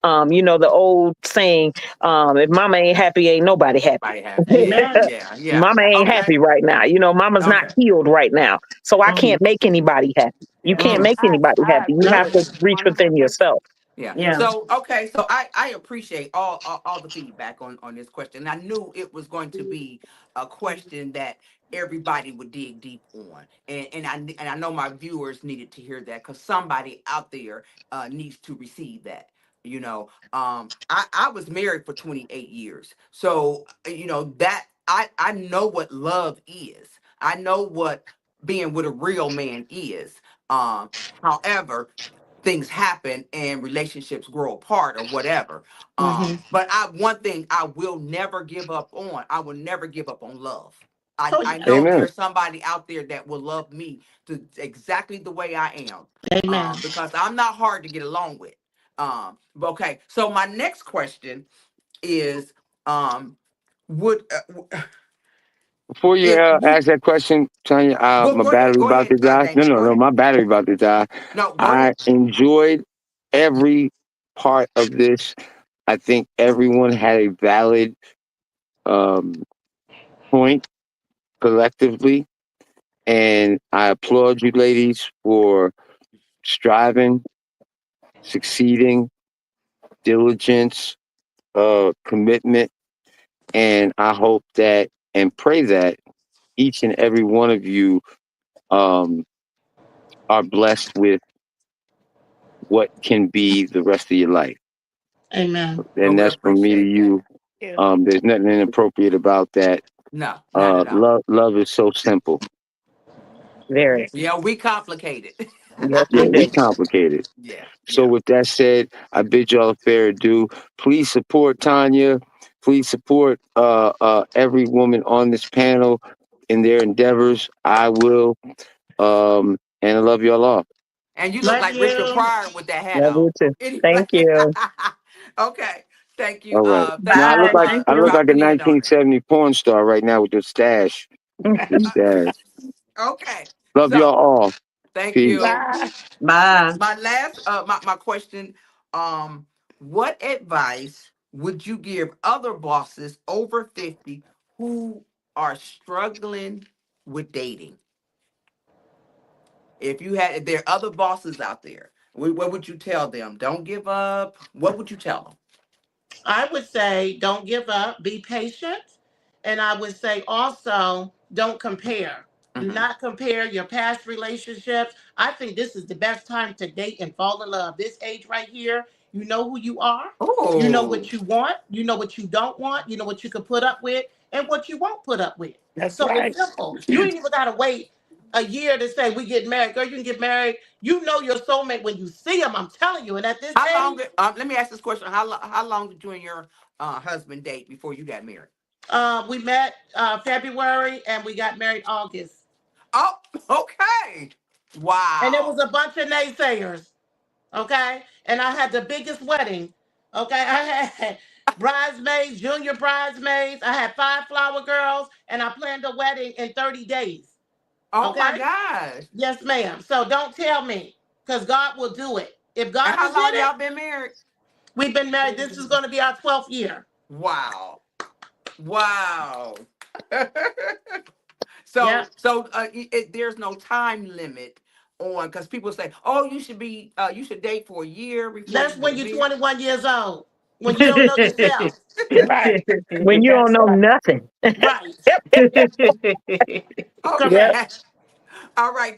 The old saying, if mama ain't happy, ain't nobody happy. Everybody happy. Yeah. Amen. Yeah. Yeah. Mama ain't Okay. happy right now. Mama's not Okay. healed right now. So I Mm, can't make anybody happy. You Yeah. can't mm. make anybody I happy. You agree Nope. have with to you reach within 100%. yourself. Yeah. Yeah. So okay. So I appreciate all the feedback on this question. I knew it was going to be a question that everybody would dig deep on, and I know my viewers needed to hear that because somebody out there needs to receive that. I was married for 28 years, so that I know what love is. I know what being with a real man is. However, things happen and relationships grow apart or whatever. Mm-hmm. But one thing I will never give up on. I will never give up on love. Oh, I yes. know Amen. there's somebody out there that will love me to exactly the way I am. Amen. Because I'm not hard to get along with. But okay. So my next question is, would Before you if you ask that question, Tanya, my battery go about ahead, to die. No, Damon, no, go no, ahead. my battery about to die. No, go I ahead. enjoyed every part of this. I think everyone had a valid um, point collectively. And I applaud you ladies for striving, succeeding, diligence, commitment. And I hope that and pray that each and every one of you um, are blessed with what can be the rest of your life. Amen. Well, And we that's from me to appreciate that. you. Yeah. There's nothing inappropriate about that. No, not at all. Love is so simple. Very. Yeah, we complicated. Yes, Yeah, we we do. complicated. Yeah, So yeah. with that said, I bid y'all a fair adieu. Please support Tanya. Please support every woman on this panel in their endeavors. I will. And I love y'all all. And you look Love like Richard you. Pryor with that hat Love on. you too. Anyway, Thank you. okay. Thank you. All right. Thank Now you I look for Bye. like Thank I look you. like a dropping in on 1970 porn star right now with the stash. The us. stash. Okay. Love y'all So all. thank Peace. you. Bye. Bye. My last my question, what advice would you give other bosses over 50 who are struggling with dating? If there are other bosses out there, what would you tell them? Don't give up. What would you tell I would say don't give up, be patient. And I would say also don't compare. them? Do not compare your past relationships. I think this is the best time to date and fall in love. This age right here, you know who you are. You know Oh, what you want. You know what you don't want. You know what you can put up with and what you won't put up with. That's So it's right. simple. You ain't even got to wait a year to say we get married. Girl, you can get married. You know your soulmate when you see them. I'm telling you. And at this how long? age, Let me ask this question. How long did you and your husband date before you got married? We met February and we got married August. Oh, okay. And there Wow. was a bunch of naysayers. Okay. And I had the biggest wedding. Okay. I had bridesmaids, junior bridesmaids. I had 5 flower girls and I planned a wedding in 30 days. Oh my Okay. gosh. Yes, ma'am. So don't tell me because God will do it. If And God how did long it, y'all been married? we've been married. This is going to be our 12th year. Wow. Wow. Yeah. There's no time limit on because people say, "Oh, you should date for a year before you That's get when you're married." 21 years old, when you don't know yourself. Right. When you don't That's know right. nothing. Right. Yep. Okay. All right,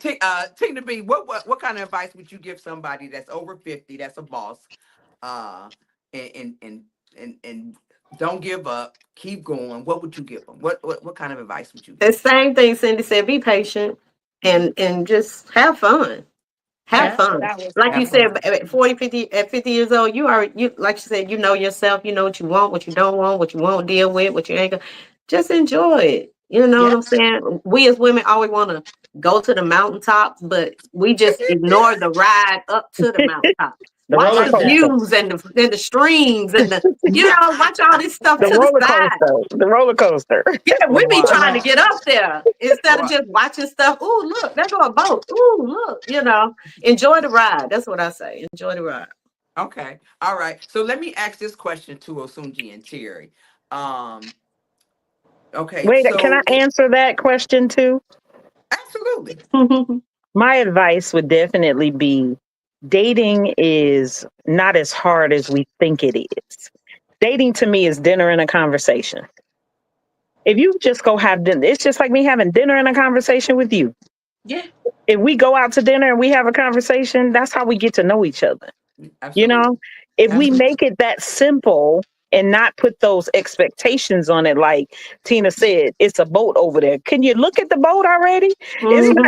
Tina B, what kind of advice would you give somebody that's over 50, that's a boss, uh, and and don't give up, keep going? What would you give them? What kind of advice would you The give same thing Cindy said, be patient and just have fun. Have That's them? what fun. I would Like Have you say. said, fun. at 40, 50, at 50 years old, you like you said, you know yourself, you know what you want, what you don't want, what you won't deal with, what you ain't gonna just enjoy it. You know what Yeah. I'm saying? We as women always want to go to the mountaintops, but we just ignore the ride up to the mountaintop. The Watch roller the Watch that. coaster. views and the streams and watch all this stuff The to the roller side. coaster. The roller coaster. Yeah, we be trying to Wow. get up there instead of Wow. just watching stuff. Ooh, look, there go a boat. Ooh, look, enjoy the ride. That's what I say. Enjoy the ride. Okay. All right. So let me ask this question to Osunji and Terry. Um, okay, Wait, can I so answer that question too? absolutely. My advice would definitely be dating is not as hard as we think it is. Dating to me is dinner and a conversation. If you just go have dinner, it's just like me having dinner and a conversation with you. Yeah. If we go out to dinner and we have a conversation, that's how we get to know each other. You know, Absolutely. if we Absolutely. make it that simple and not put those expectations on it, like Tina said, it's a boat over there. Can you look at the boat already? It's Hmm. not,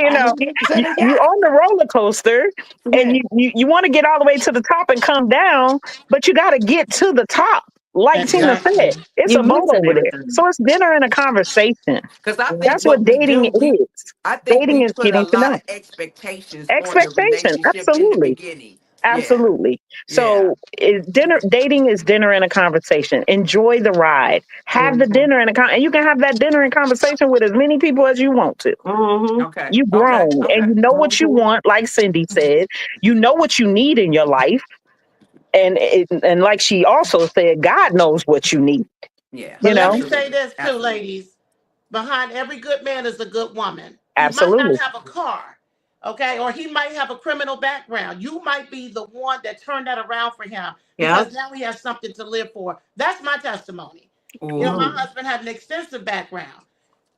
I need to get to the you yacht. on the roller coaster and Yeah. you want to get all the way to the top and come down, but you got to get to the top. Like Tina Exactly. said, it's You a boat missing over there. everything. So it's dinner and a conversation. Because I think That's what what we do, dating is. I think Dating we is put a getting to lot know. of expectations on the Expectation. relationship in the Absolutely. beginning. Yeah. Absolutely. Yeah. So dinner dating is dinner and a conversation. Enjoy the ride. Have the Hmm. dinner and you can have that dinner and conversation with as many people as you want to. Hmm. Okay. You Okay. grown and Okay. you know what you Hmm. want, like Cindy said. You know what you need in your life. And like she also said, God knows what you need, Yeah. you But let know? me say Absolutely. this too, Absolutely. ladies. Behind every good man is a good woman. He might not Absolutely. have a car, okay, or he might have a criminal background. You might be the one that turned that around for him because Yep. now he has something to live for. That's my testimony. You know, my Ooh. husband had an extensive background.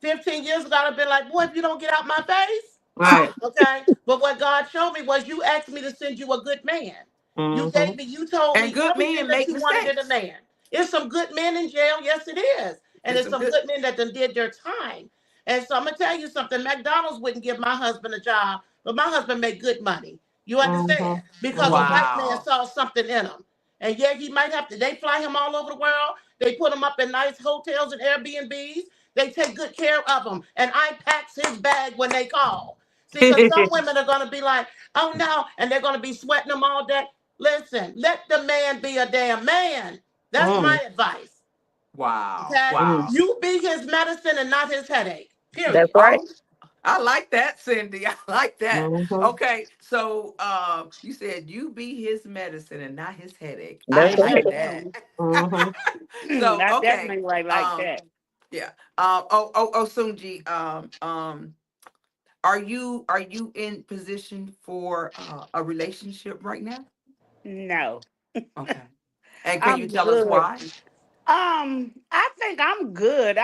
15 years ago, I'd have been like, boy, if you don't get out my face, Right. okay. But what God showed me was you asked me to send you a good man. Mm-hmm. You told And me good everything men that make you wanted in a mistakes. man. There's some good men in jail. Yes, it is. And There's there's some some good. good men that done did their time. And so I'm gonna tell you something. McDonald's wouldn't give my husband a job, but my husband made good money. You understand? Mm-hmm. Because a Mm-hmm. white man Wow. saw something in him. And yeah, he might have to, they fly him all over the world. They put him up in nice hotels and Airbnbs. They take good care of him. And I packs his bag when they call. See, because some women are going to be like, oh no, and they're going to be sweating them all day. Listen, let the man be a damn man. That's my Mm, advice. Wow. Okay? mm. Wow. You be his medicine and not his headache. That's Period. right. Oh, I like that, Cindy. I like that. Mhm. Okay, so you said you be his medicine and not his headache. I That's right. like that. Amen. Mhm. So I okay, definitely like um, that. yeah. Sunji, are you in position for a relationship right now? No, Okay, and can you I'm tell us good. why? I think I'm good.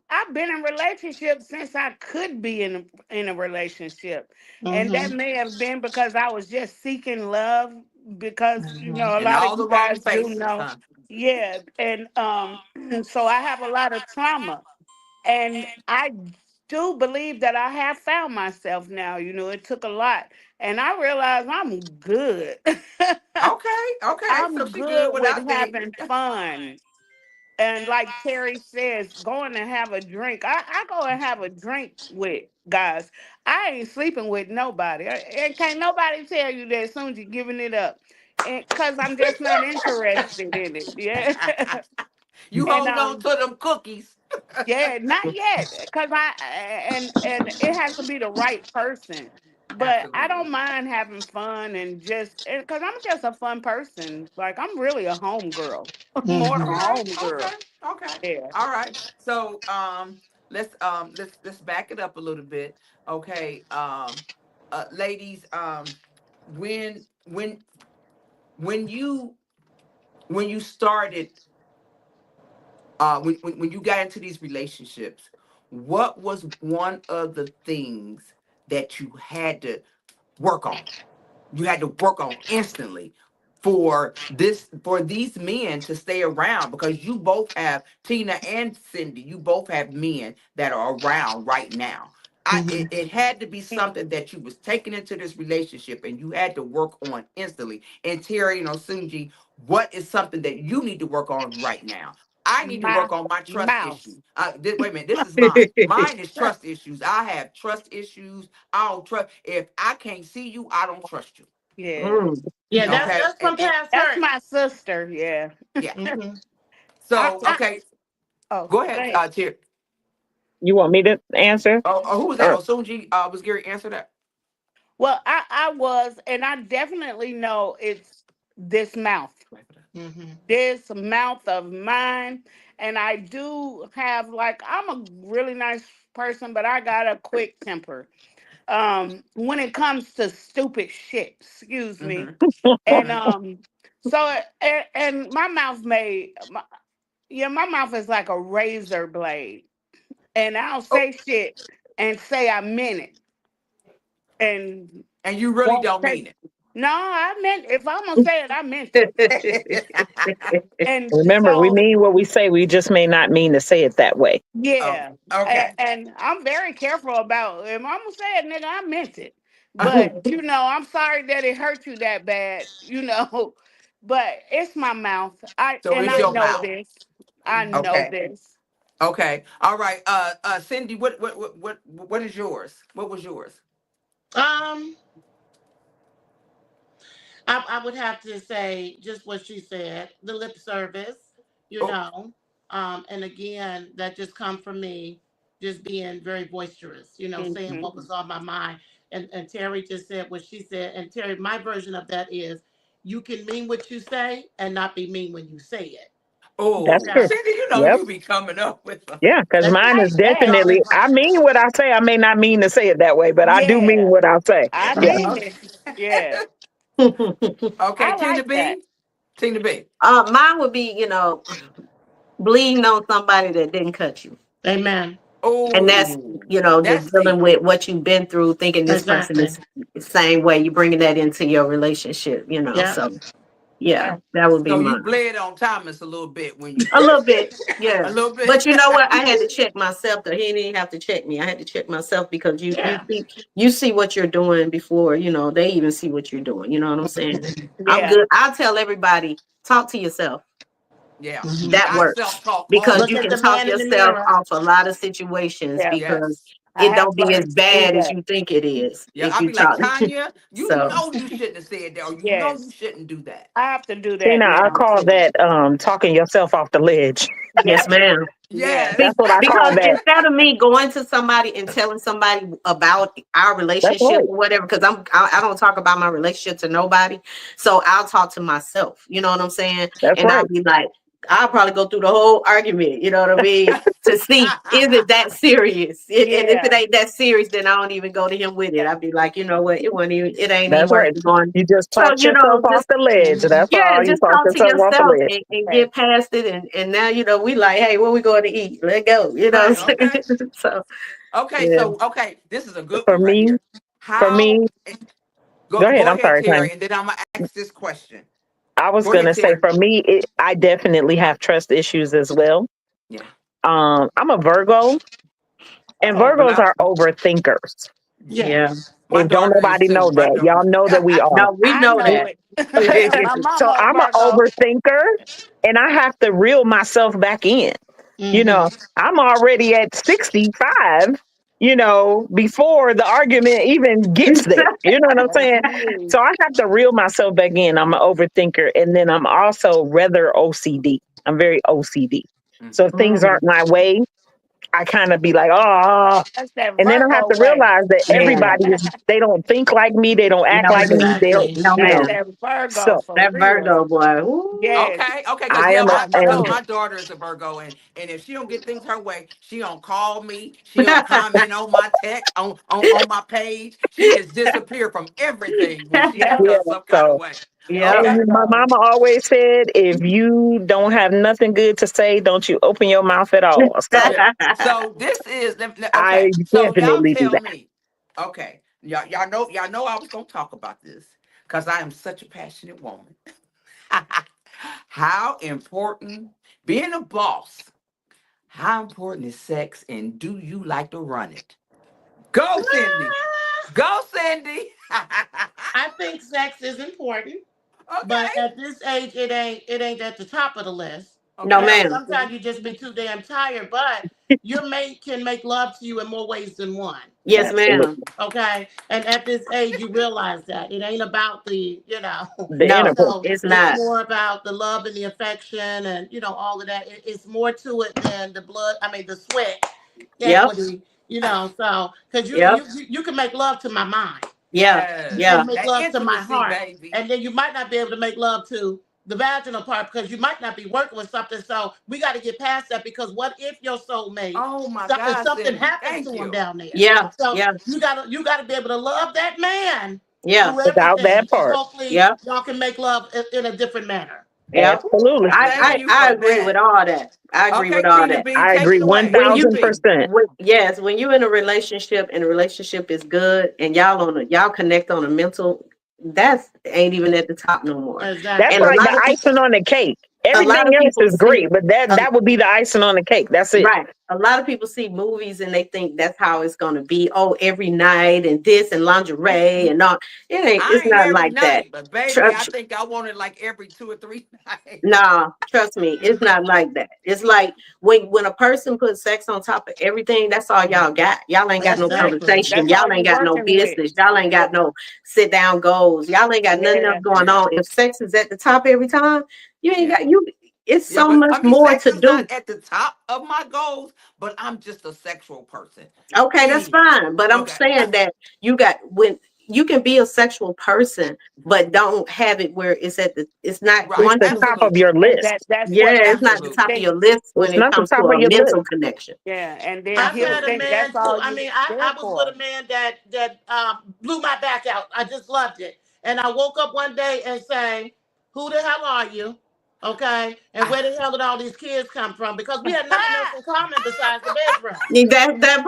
I've been in relationships since I could be in a relationship. And that Mm-hmm. may have been because I was just seeking love because a In lot of all you the wrong guys do places, know. huh? Yeah, and so I have a lot of trauma. And I do believe that I have found myself now. It took a lot. And I realize I'm good. Okay, okay. So I'm she good good with without dating. having fun. And like Terry says, going to have a drink. I go and have a drink with guys. I ain't sleeping with nobody. And can't nobody tell you that as soon as you're giving it up. And because I'm just not interested in it. Yeah. You and hold on to them cookies. yeah, not yet. Cause and it has to be the right person. But I Absolutely. don't mind having fun and just because I'm just a fun person. Like I'm really a home girl. More a Mm-hmm. Okay, home girl. okay, okay. Yeah. All right. So let's back it up a little bit. Okay. Ladies, when when when you when you started when you got into these relationships, what was one of the things that you had to work on? You had to work on instantly for these men to stay around, because you both have Tina and Cindy, you both have men that are around right now. Mm-hmm. It had to be something that you was taking into this relationship and you had to work on instantly. And Terry, Sunji, what is something that you need to work on right now? I need to My work on my trust mouth. issues. Wait a minute, this is mine. Mine is trust issues. I have trust issues. I don't trust. If I can't see you, I don't trust you. Yeah. Mm. Yeah, that's Okay, that's from past That's hurt. my sister. Yeah. yeah. Mm-hmm. I, So I okay, oh go go ahead, ahead. Terry. You want me to answer? Who was that? Or Oh, Sunji. Was Gary answer that? Well, I was, and I definitely know it's this mouth. Wait for that. Mm-hmm. This mouth of mine. And I do have like I'm a really nice person, but I got a quick temper. When it comes to stupid shit, excuse me. Mm-hmm. And Mm-hmm. so and my mouth yeah, my mouth is like a razor blade. And I'll Oh, say shit and say I meant it and and you really won't don't take. mean No, I meant if I'm gonna say it, I meant it. it. And remember, we so mean what we say. We just may not mean to say it that way. Oh, yeah, okay. and I'm very careful about if I'm gonna say it, nigga, I meant it. Uh, But I'm sorry that it hurt you that bad. But it's my mouth. I so and it's I your know mouth. this. I know Okay. this. Okay. All right. Cindy, what is yours? What was yours? Um, I would have to say just what she said, the lip service, you Oh, know. And again, that just come from me just being very boisterous, saying Hmm. what was on my mind. And Terry just said what she said. And Terry, my version of that is you can mean what you say and not be mean when you say it. That's Oh, true. Yeah. Cindy, you know Yep. you be coming up with them. Yeah, because And mine is Like that. so, definitely, I mean what I say. I may not mean to say it that way, but I do mean Yeah. what I say. I Yeah. mean it. Yeah. Okay, I Tina like that. B. Tina B. Mine would be, bleeding on somebody that didn't cut you. amen. And that's, Oh, just that's dealing deep. with what you've been through, thinking this person Exactly. is the same way. You bringing that into your relationship, Yeah. So yeah, That, that would be So you mine. bled on Thomas a little bit when you A little bit, a yeah. little bit. But you know what? I had to check myself. Though he didn't have to check me. I had to check myself because Yeah. you see what you're doing before they even see what you're doing. You know what I'm saying? I'm yeah. good. I'll tell everybody, talk to yourself. Yeah. Hmm. That I works self-talk all because the Look you at can the time. talk man in the yourself mirror. off a lot of situations Yeah. because Yes. I it have don't be as learned to do bad as that. you think it is Yeah. if I'll you be like, talk. Tanya, you So know you shouldn't have said that, or you know you Yes. shouldn't do that. I have to do Tina, that I now call too. that talking yourself off the ledge. yes, Yes. ma'am. Yes. Yes. Be- That's what I call because that. instead of me going to somebody and telling somebody about our That's relationship right. or whatever, because I don't talk about my relationship to nobody, so I'll talk to myself. You know what I'm saying? That's And right. I'll be like, I'll probably go through the whole argument. You know what I mean? To see is it that serious, and if it Yeah. ain't that serious, then I don't even go to him with it. Yeah. I'd be like, you know what? It ain't even That's worth right. it going. You just So talked yourself off just the ledge. Hmm. That's yeah, all. You just talked talk to yourself off the yourself ledge. and Yes. get past it. And now, we like, hey, where we going to eat? Let go. You know Right. what I'm Okay. saying? So, Okay. yeah. So okay, this is a good For one right me, here. for How me, go go ahead. go I'm ahead, sorry, Tanya. Terry, and then I'm gonna ask this question. I was Go gonna ahead, say Terry. for me, I definitely have trust issues as well. Yeah. I'm a Virgo, and Oh. Well, Virgos are overthinkers. Yeah. Yeah. my And don't daughter is nobody too. know My that. daughter. Y'all know that we are. No, we I know know that. it. My So mama a I'm an Virgo. overthinker, and I have to reel myself back in. You Hmm. know, I'm already at 65, before the argument even gets there. You know what I'm That's saying? me. So I have to reel myself back in. I'm an overthinker. And then I'm also rather OCD. I'm very OCD. So if Mhm. things Mm, aren't my way, I kind of be like, oh, That's that and then I have Virgo to way. realize that yeah. they don't think like me. They don't act No, like me. ma'am. They don't, Exactly. No, you That's know, ma'am. that Virgo so, for That real. Virgo boy. Ooh. Yes. Okay, okay, because I yeah, am a, I know my it. daughter is a Virgo, and if she don't get things her way, she don't call me, she don't comment on my text on my page. She just disappear from everything when she Yep. yeah. feels some kind of So, way. Yep. Okay, my Virgo. mama always said, if you don't have nothing good to say, don't you open your mouth at all. So yeah. So this is I okay. So y'all definitely do tell that. me, okay, y'all know I was gonna talk about this because I am such a passionate woman. How important being a boss? How important is sex, and do you like to run it? Go, Cindy. Go, Cindy. I think sex is important, but Okay. at this age, it ain't at the top of the list. No, Okay. ma'am. Sometimes you just be too damn tired, but your mate can make love to you in more ways than one. Yes, ma'am. Absolutely. Okay, and at this age, you realize that it ain't about the. The No, intercourse. So it's it's not. more about the love and the affection and all of that. It's more to it than the blood. I mean, the sweat Yep. equity. So because you Yep. you you you can make love to my mind. Yeah. You Yes. Yeah. can make That love to my intimacy, heart, baby. and then you might not be able to make love to the vaginal part because you might not be working with something. So we got to get past that because what if your soulmate, Oh my something God, something Cindy. happens to Thank him you. down there? Yeah. So Yeah. you gotta be able to love that man Yeah. through Without everything, that and part. hopefully Yeah. y'all can make love in a different manner. Yeah. Ooh, Absolutely. thank you I for agree with that. all that. I agree with Okay, all Tina that. B, I take agree it away. When you Tina B. 1000%. yes, when you're in a relationship and the relationship is good and y'all connect on a mental, that's ain't even at the top no more. That's And a Exactly. like lot the of people icing on the cake. a lot Everything of else people is see great, but that a, that would be the icing on the cake. That's it. right. A lot of people see movies and they think that's how it's gonna be. Oh, every night and this and lingerie and all. It's I ain't not every like that. night, but baby, I Trust think I want it like every 2 or 3 nights. nah, trust me, it's not like that. It's like when a person puts sex on top of everything, that's all y'all got. Y'all ain't got no Exactly. Exactly. conversation. That's all Y'all you ain't got no working with. business. Y'all ain't got no sit down goals. Y'all ain't got nothing else Yeah. going Yeah, on. If sex is at the top every time, you ain't yeah. got you. It's Yeah, so but much I mean, more sex to is not do. at the top of my goals, but I'm just a sexual person. Okay, that's Period. fine. But I'm Okay. saying that you got when. you can be a sexual person, but don't have it where it's at the, it's not It's Right. going the to, top of Absolutely. your And list. that's yeah, what it's not the people top Absolutely. of your think. list when It's it not the comes to top of a your list. mental connection. Yeah, and then I've he'll had a think Absolutely. man that's too. all I you mean, there I was with for. a man that blew my back out. I just loved it. And I woke up one day and saying, "Who the hell are you?" Okay, and where the hell did all these kids come from? Because we had nothing else in common besides the bedroom.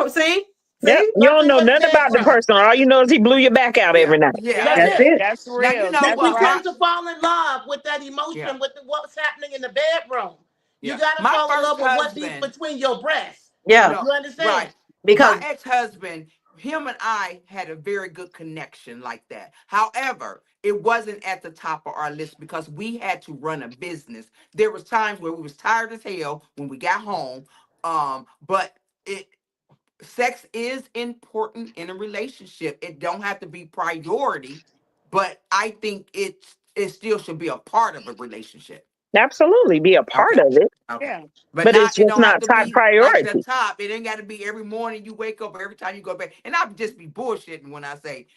See, Yep. see, You don't Nothing know but the nothing about the bedroom. person. All you know is he blew your back out Yeah. every night. Yeah. That's yeah, That's it. it. That's Now you real. know We, That's we what right. tend to fall in love with that yeah. emotion, with what's happening in the bedroom. You Yeah. got to My fall in first love with what beats husband, between your breasts. you yeah, know, You understand? right. My because ex-husband, him and I had a very good connection like that. However, it wasn't at the top of our list because we had to run a business. There was times where we was tired as hell when we got home. But it sex is important in a relationship. It don't have to be priority, but I think it still should be a part of a relationship. Absolutely. Be a part Okay. of it, Okay. Yeah. But but it's not, it just don't have not to top be like the priority. top. It ain't got to be every morning you wake up or every time you go to bed. And I'd just be bullshitting when I say,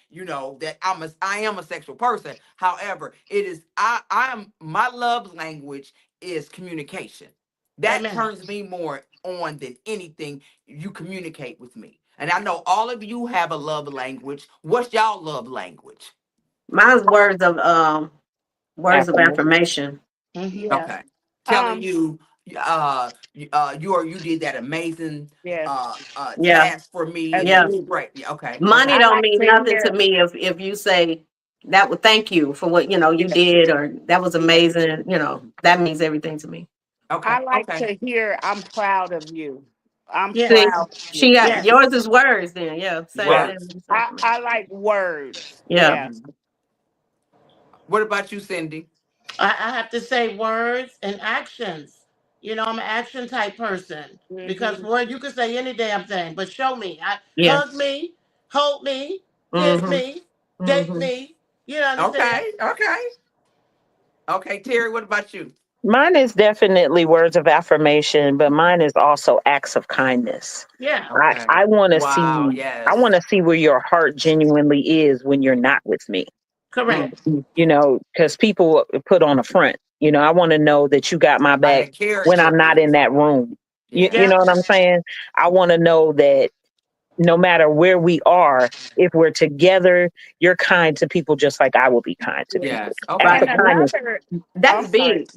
that I am a sexual person. However, it is I am my love language is communication. That Amen. turns me more on than anything. You communicate with me. And I know all of you have a love language. What's y'all love language? mine's words of Affirmation. affirmation. Hmm. Yeah. Okay. Telling Um. you you did that amazing Yes. Yeah, task for me and it yeah. was Absolutely. great. Yeah, okay. Money Okay. I don't like mean to nothing to hear. me if you say that would thank you for what you Yes. did, or that was Yes. amazing. That means everything to me. Okay. I like Okay. to hear. I'm proud of you. I'm Yes. See, proud of she you. got Yes. yours is words. Then yeah, same Right. thing. Yes. With the I affirmation. I like words. Yeah, Yeah. Mhm. What about you, Cindy? I have to say words and actions. I'm an action type person because Hmm. word you can say any damn thing, but show me. yeah. Hug me, hold me, kiss Mhm. me, date Mhm. me. You understand? Okay. Okay. Okay. Terry, what about you? Mine is definitely words of affirmation, but mine is also acts of kindness. Yeah. I, Okay. I want to Wow. see I Yes. want to see where your heart genuinely is when you're not with me. Correct. Mm. Because people put on a front. I want to know that you got my How back that when I'm character not in is. that room. You Yeah. know Yeah. what I'm saying? I want to know that no matter where we are, if we're together, you're kind to people just like I will be kind to Yeah. people. Yes. Acts Okay. Right. of And kindness. another. That's I'm sorry. big.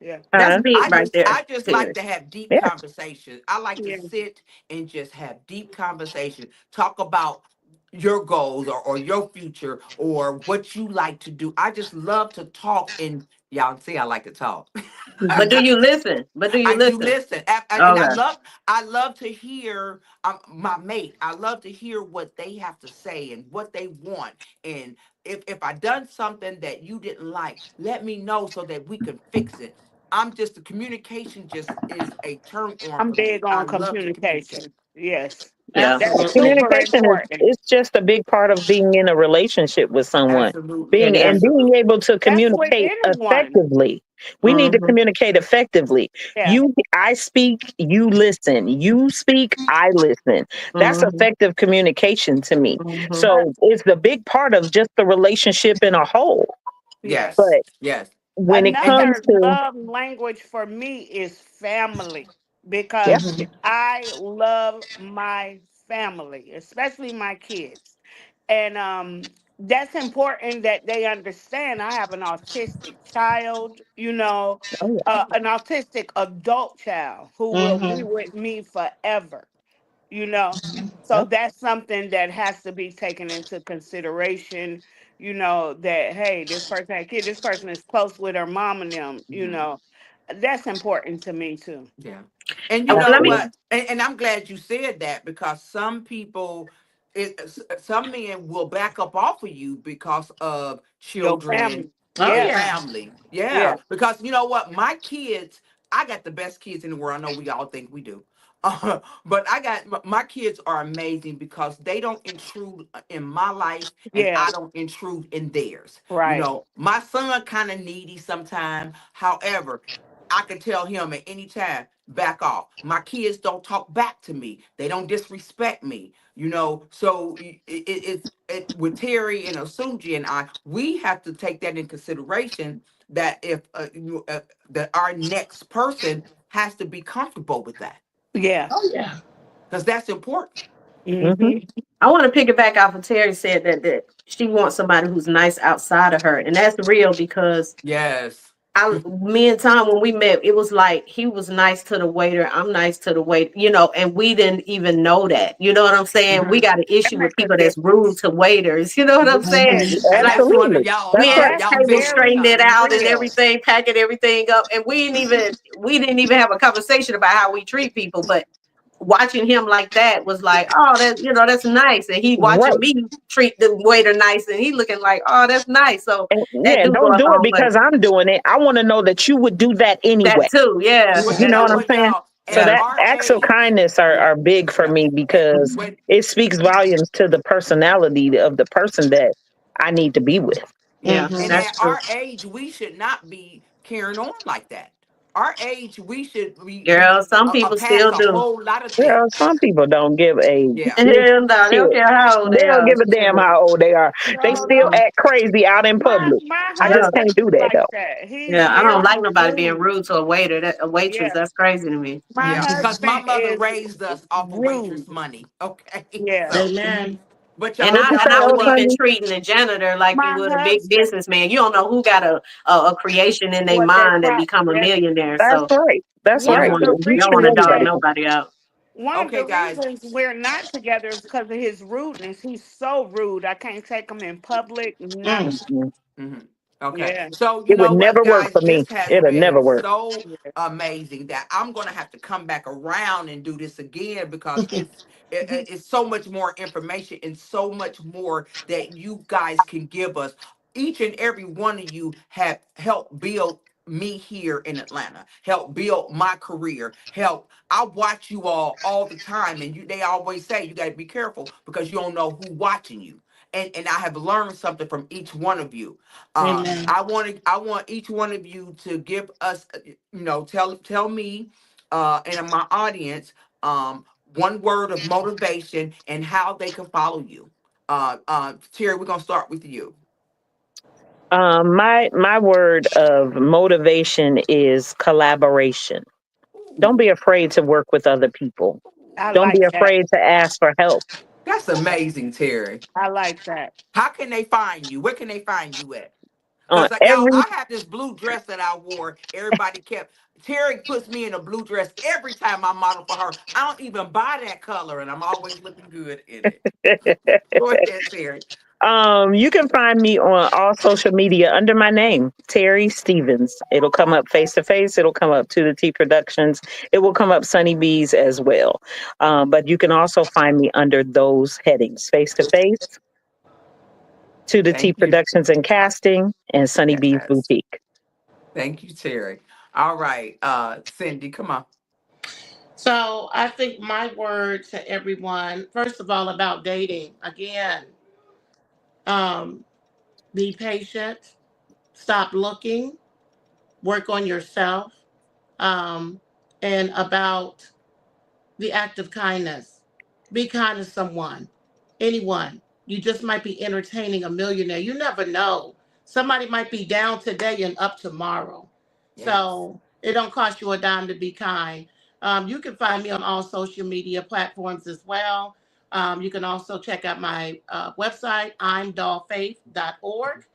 Yeah. That's Uh, big right there, I just like Terry. to have deep yeah, conversations. I like to Yeah. sit and just have deep conversation. Talk about your goals or your future or what you like to do. I just love to talk and y'all see I like to talk. But do you listen? But do you I do listen? listen, and Okay. I love to hear my mate. I love to hear what they have to say and what they want. And if I done something that you didn't like, let me know so that we can fix it. I'm just the communication just is a turn on I'm for me. big I on love to communicate. communication. Yes. Yeah. That's Absolutely. super communication is important. it's just a big part of being in a relationship with someone. Absolutely, It Being is. being absolutely. able to That's with communicate anyone. effectively. We need to Mhm. communicate effectively. Yeah. I speak, you listen. You speak, I listen. That's Mhm. effective communication to me. Mhm. Uh, So it's the big part of just the relationship in a whole. Yes, yes. But yes, when it and comes Another to love language for me is family yeah, because Mhm. I love my family, especially my kids. And that's important that they understand I have an autistic child, oh yeah, an autistic adult child who will be Mm-hmm. with me forever, you know. So yep, that's something that has to be taken into consideration, that hey, this person had a kid, this person is close with her mom and them, mhm. that's important to me too. Yeah. And you Well, know let me. what? absolutely. And I'm glad you said that because some people, some men will back up off of you because of Your children family. Oh and Yeah. yeah. family. Yeah. Yeah. Because you know what? My kids, I got the best kids in the world. I know we all think we do. But I got my kids are amazing because they don't intrude in my life and Yeah. I don't intrude in theirs. Right. My son kind of needy sometimes. However, I can tell him at any time, back off. My kids don't talk back to me. They don't disrespect me. So with Terry and Osunji and I, we have to take that in consideration that if that our next person has to be comfortable with that Yeah. Oh yeah. because that's important. Hmm. Mm-hmm. I want to piggyback off of Terry said that she wants somebody who's nice outside of her, and that's real because Yes. me and Tom, when we met, it was like he was nice to the waiter. I'm nice to the waiter, and we didn't even know that. You know what I'm saying? We Hmm. got an That issue with makes a people that's rude difference. to waiters. You know what I'm saying? Hmm. And Like that's one of Absolutely. y'all That's we at right. the y'all table very straightening it out and real. everything, packing everything up, and we didn't even have a conversation about how we treat people. But watching him like that was like, oh, that's nice. And he watching Right. me treat the waiter nice, and he looking like, oh, that's nice. So And that yeah, do go don't a do it long way. because I'm doing it. I want to know that you would do that That anyway. too, yeah, But You Yeah. you know know what I'm what, saying? y'all? So At yeah. that our acts of age, kindness yeah, are big for yeah. me because When it speaks volumes to the personality of the person that I need to be with. Yeah, and Hmm. that's at true. our age, we should not be carrying on like that. Our age, we should be Girl, some a people past still a do. whole lot of Well, things. some people don't give a Yeah. big Hell no, they don't shit. care how old They they don't are. give a damn how old they are. They No, still no. Mm-mm. act crazy out in My public. my I just Yeah, husband can't do is that like though. that. He's yeah. I don't very like nobody being rude. rude to a waiter, a waitress. Yeah. That's crazy to me. My Yeah. Because my husband mother is raised us off of waitress rude. money. Okay. Yeah. So, Amen. but And y'all, I What you y'all and say, I know wouldn't old what? even honey? treating the janitor like you My would a big husband, businessman. You don't know who got a creation in their what they mind that pro become a that millionaire. That's So right. That's you one don't right. of want the to You you don't treat want to reasons dog everybody. nobody out. one of Okay, the guys. reasons we're not together is because of his rudeness. He's so rude. I can't take him in public. Nothing. Mm. Mm-mm. Hmm. Okay. Yeah. So, you It would know what, never work guys? for me. This has It'll never been work. so Yeah. amazing that I'm going to have to come back around and do this again because it's so much more information and so much more that you guys can give us. Each and every one of you have helped build me here in Atlanta, help build my career, help. I watch you all the time, and they always say you got to be careful because you don't know who watching you. And I have learned something from each one of you. Amen. I want each one of you to give us, tell me, and my audience, one word of motivation and how they can follow you. Terry, we're gonna start with you. My word of motivation is collaboration. Don't Ooh, be afraid to work with other people. I Don't be like that. afraid to ask for help. that's amazing, Terry. I like that. How can they find you? Where can they find you at? On Because y'all, every I had this blue dress that I wore. Everybody kept Terry puts me in a blue dress every time I model for her. I don't even buy that color, and I'm always looking good in it. Go ahead, Terry. You can find me on all social media under my name, Terry Stevens. It'll come up face to face. It'll come up to the T Productions. It will come up Sunny Bees as well. But you can also find me under those headings, face to face, to the T Thank you. Productions and Casting, and Sunny Bees Yes. Boutique. Thank you, Terry. All right, Cindy, come on. So I think my word to everyone, first of all, about dating, again, um, be patient, stop looking, work on yourself, um, and about the act of kindness. Be kind to someone, anyone. You just might be entertaining a millionaire. You never know. Somebody might be down today and up tomorrow. Yes. So it don't cost you a dime to be kind. You can find me on all social media platforms as well. You can also check out my website, imdollfaith.org.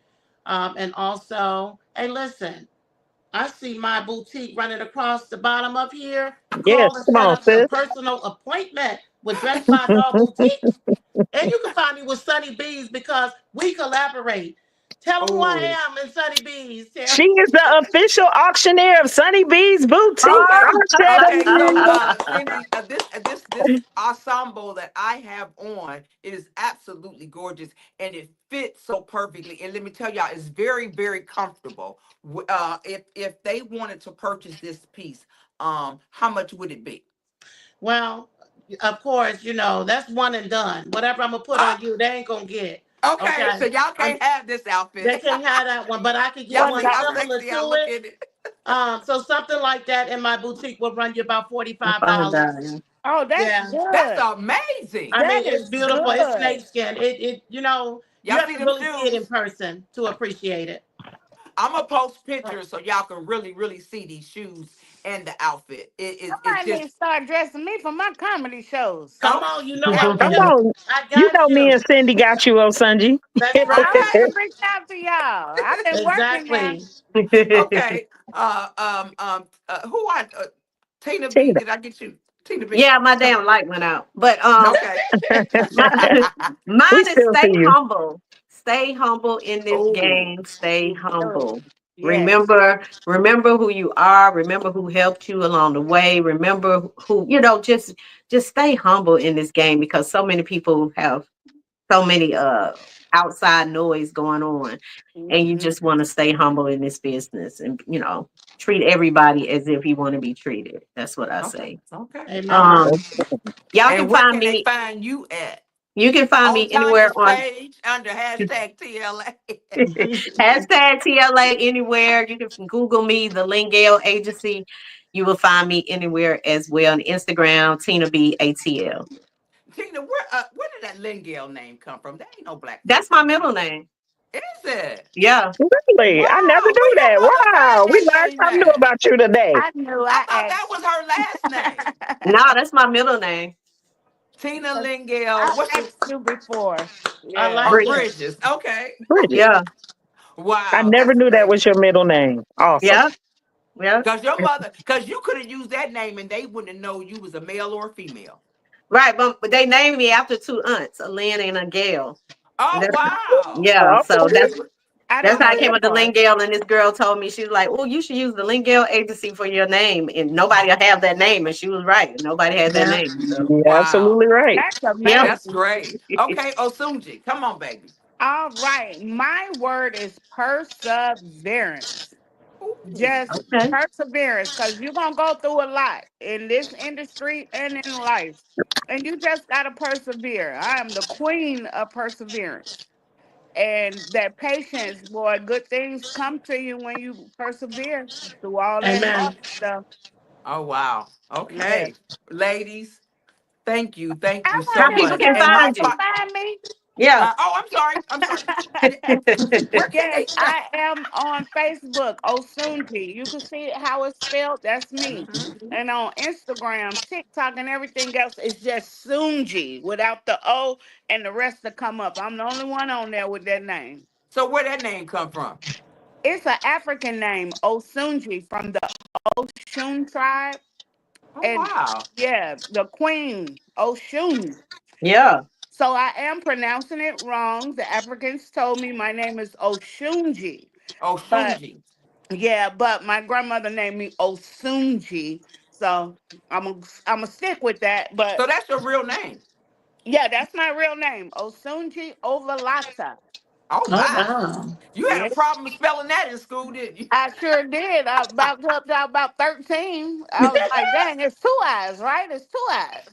And also, hey, listen, I see my boutique running across the bottom of here. Yes, Call and come set on, up your sis. personal appointment with Dress by Doll Boutique. And you can find me with Sunny Bees because we collaborate. Tell them who I Oh, am in Sunny Bees, Terry. She is the official auctioneer of Sunny Bees Boutique. okay. I said Okay, so it. Cindy, this ensemble that I have on is absolutely gorgeous, and it fits so perfectly. And let me tell y'all, it's very, very comfortable. If they wanted to purchase this piece, how much would it be? Well, of course, that's one and done. Whatever I'm gonna put Ah, on you, they ain't gonna get. okay, Okay. so y'all Um, can't have this they outfit. can't have that one, but I could get Y'all What one see how about similar sexy I to look it. in it? So something like that in my boutique will run you about I $45. found that. Yeah. Oh, that's Yeah. That's good. I amazing. mean, That it's is beautiful. It's good. snakeskin. You Y'all have see to them really see it in shoes? person to appreciate it. I'm gonna post pictures so y'all can really, really see these shoes and the outfit. It's Somebody need to just start dressing me for my comedy shows. Come on, you know I hey, Come will. on. I You got know me and you. Cindy got you on Sunday. That's I right. was to reach out to y'all. I've been working now. Exactly. okay. Who I Tina B? Tina. Did I get you? Tina B. Yeah, my Come. damn light went out. But Okay. my, We mine is still stay see you. humble. Stay humble in this Oh, game. Stay Oh, humble. yes. Remember who you are. Remember who helped you along the way. Remember who, just stay humble in this game because so many people have so many outside noise going on. And you Hmm. just want to stay humble in this business and treat everybody as if you want to be treated. That's what I okay. say. Okay. All Amen. right. Um, y'all And can where find can they me. find you at? You can find On me anywhere Tanya's on page under hashtag TLA. hashtag TLA anywhere. You can Google me, the Lingale Agency. You will find me anywhere as well on Instagram, Tina B ATL. Tina, where did that Lingale name come from? That ain't no black That's folk my name. middle name. Is it? Yeah. Really? I never Wow. knew Where your that. mother Wow. find We that learned name something new at? about you today. I knew I I thought that was her last name. No, asked. that's my middle name. Tina Lingale. I What's your asked you before. I Yeah. like Bridget. it. Bridges? Okay. Bridget. Yeah. I Wow, never that's knew that great. was your middle name. Awesome. Yeah. Yeah. Cause you could have used that name and they wouldn't know you was a male or a female. Right. But they named me after two aunts, a Lynn and a Gail. And Oh that's wow. yeah. So Okay. I that's didn't how I know came that up to part. Lingale, and this girl told me, she was like, "Oh, you should use the Lingale Agency for your name," and nobody will have that name, and she was right. Nobody had that Yeah. name. So You're Wow. absolutely right. That's yeah. That's amazing. great. Okay, Osunji, come on, baby. All right. My word is perseverance. Ooh. Just Okay. perseverance because you're going to go through a lot in this industry and in life. And you just got to persevere. I am the queen of perseverance. And that patience, boy, good things come to you when you persevere through all that hard Amen. stuff. Oh wow. Yeah. Okay. Ladies, thank I you so How wanted people to much. can know And how my find to you? fi- find me. Yeah. oh, I'm sorry. I'm sorry. Where can Yes, they find? I am on Facebook, Osunji. You can see how it's spelled. That's me. Mhm. And on Instagram, TikTok, and everything else, it's just Sunji without the O and the rest to come up. I'm the only one on there with that name. So where that name come from? It's an African name, Osunji, from the Oshun tribe. Oh And wow. yeah, the queen, Oshun. Yeah. So I am pronouncing it wrong. The Africans told me my name is Oshunji. Oh But Shunji. yeah, but my grandmother named me Osunji. So I'm a stick with that. So But that's your real name. yeah, that's my real name, Osunji Ovalata. Oh Oh my. wow. You had a Yeah, problem spelling that in school, didn't you? I sure did. I about up to about 13. I was like, dang, it's two eyes, right? It's two eyes.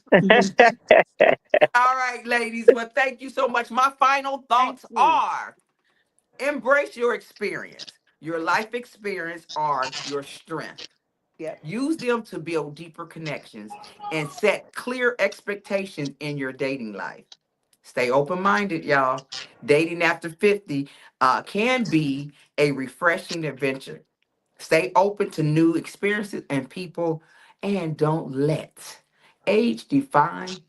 All right, ladies. Well, thank you so much. My final Thank thoughts you. are embrace your experience. Your life experience are your strength. Yep. Use them to build deeper connections and set clear expectations in your dating life. Stay open minded, y'all. Dating after 50 can be a refreshing adventure. Stay open to new experiences and people, and don't let age define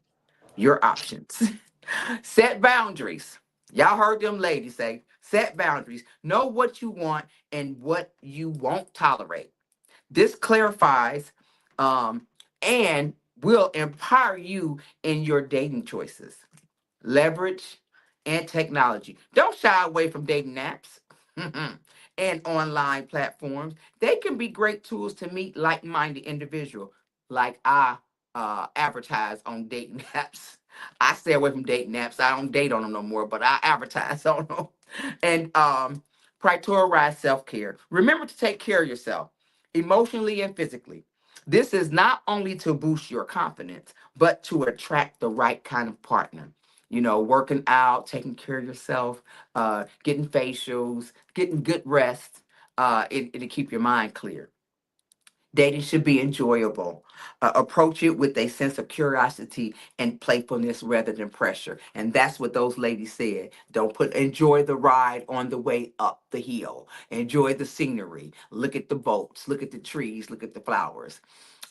your options. Set boundaries. Y'all heard them ladies say, set boundaries. Know what you want and what you won't tolerate. This clarifies and will empower you in your dating choices. Leverage and technology. Don't shy away from dating apps and online platforms. They can be great tools to meet like-minded individuals. Like I advertise on dating apps. I stay away from dating apps. I don't date on them no more, but I advertise on them. And prioritize self-care. Remember to take care of yourself emotionally and physically. This is not only to boost your confidence, but to attract the right kind of partner. Working out, taking care of yourself, getting facials, getting good rest, it'll keep your mind clear. Dating should be enjoyable. Approach it with a sense of curiosity and playfulness rather than pressure. And that's what those ladies said. Don't put enjoy the ride on the way up the hill. Enjoy the scenery. Look at the boats, look at the trees, look at the flowers.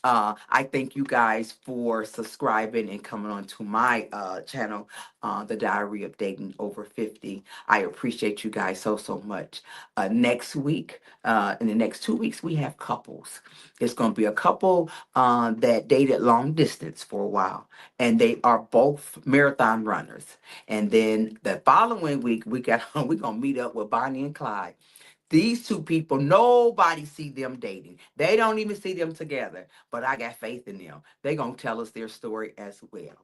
I thank you guys for subscribing and coming on to my channel, The Diary of Dating Over 50. I appreciate you guys so, so much. Next week, in the next 2 weeks, we have couples. It's going to be a couple that dated long distance for a while, and they are both marathon runners. And then the following week, we're going to meet up with Bonnie and Clyde. These two people, nobody see them dating. They don't even see them together. But I got faith in them. They're going to tell us their story as well.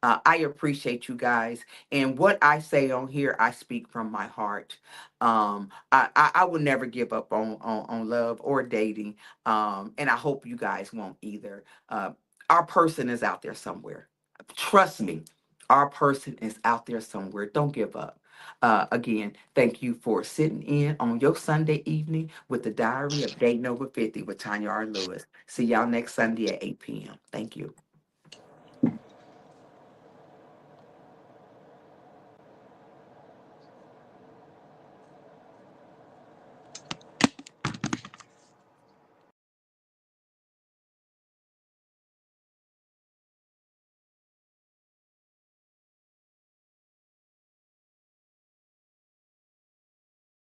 I appreciate you guys. And what I say on here, I speak from my heart. I will never give up on love or dating. And I hope you guys won't either. Our person is out there somewhere. Trust me, our person is out there somewhere. Don't give up. Again, thank you for sitting in on your Sunday evening with the Diary of Dating Over 50 with Tonya R Lewis. See y'all next Sunday at 8 p.m. Thank you.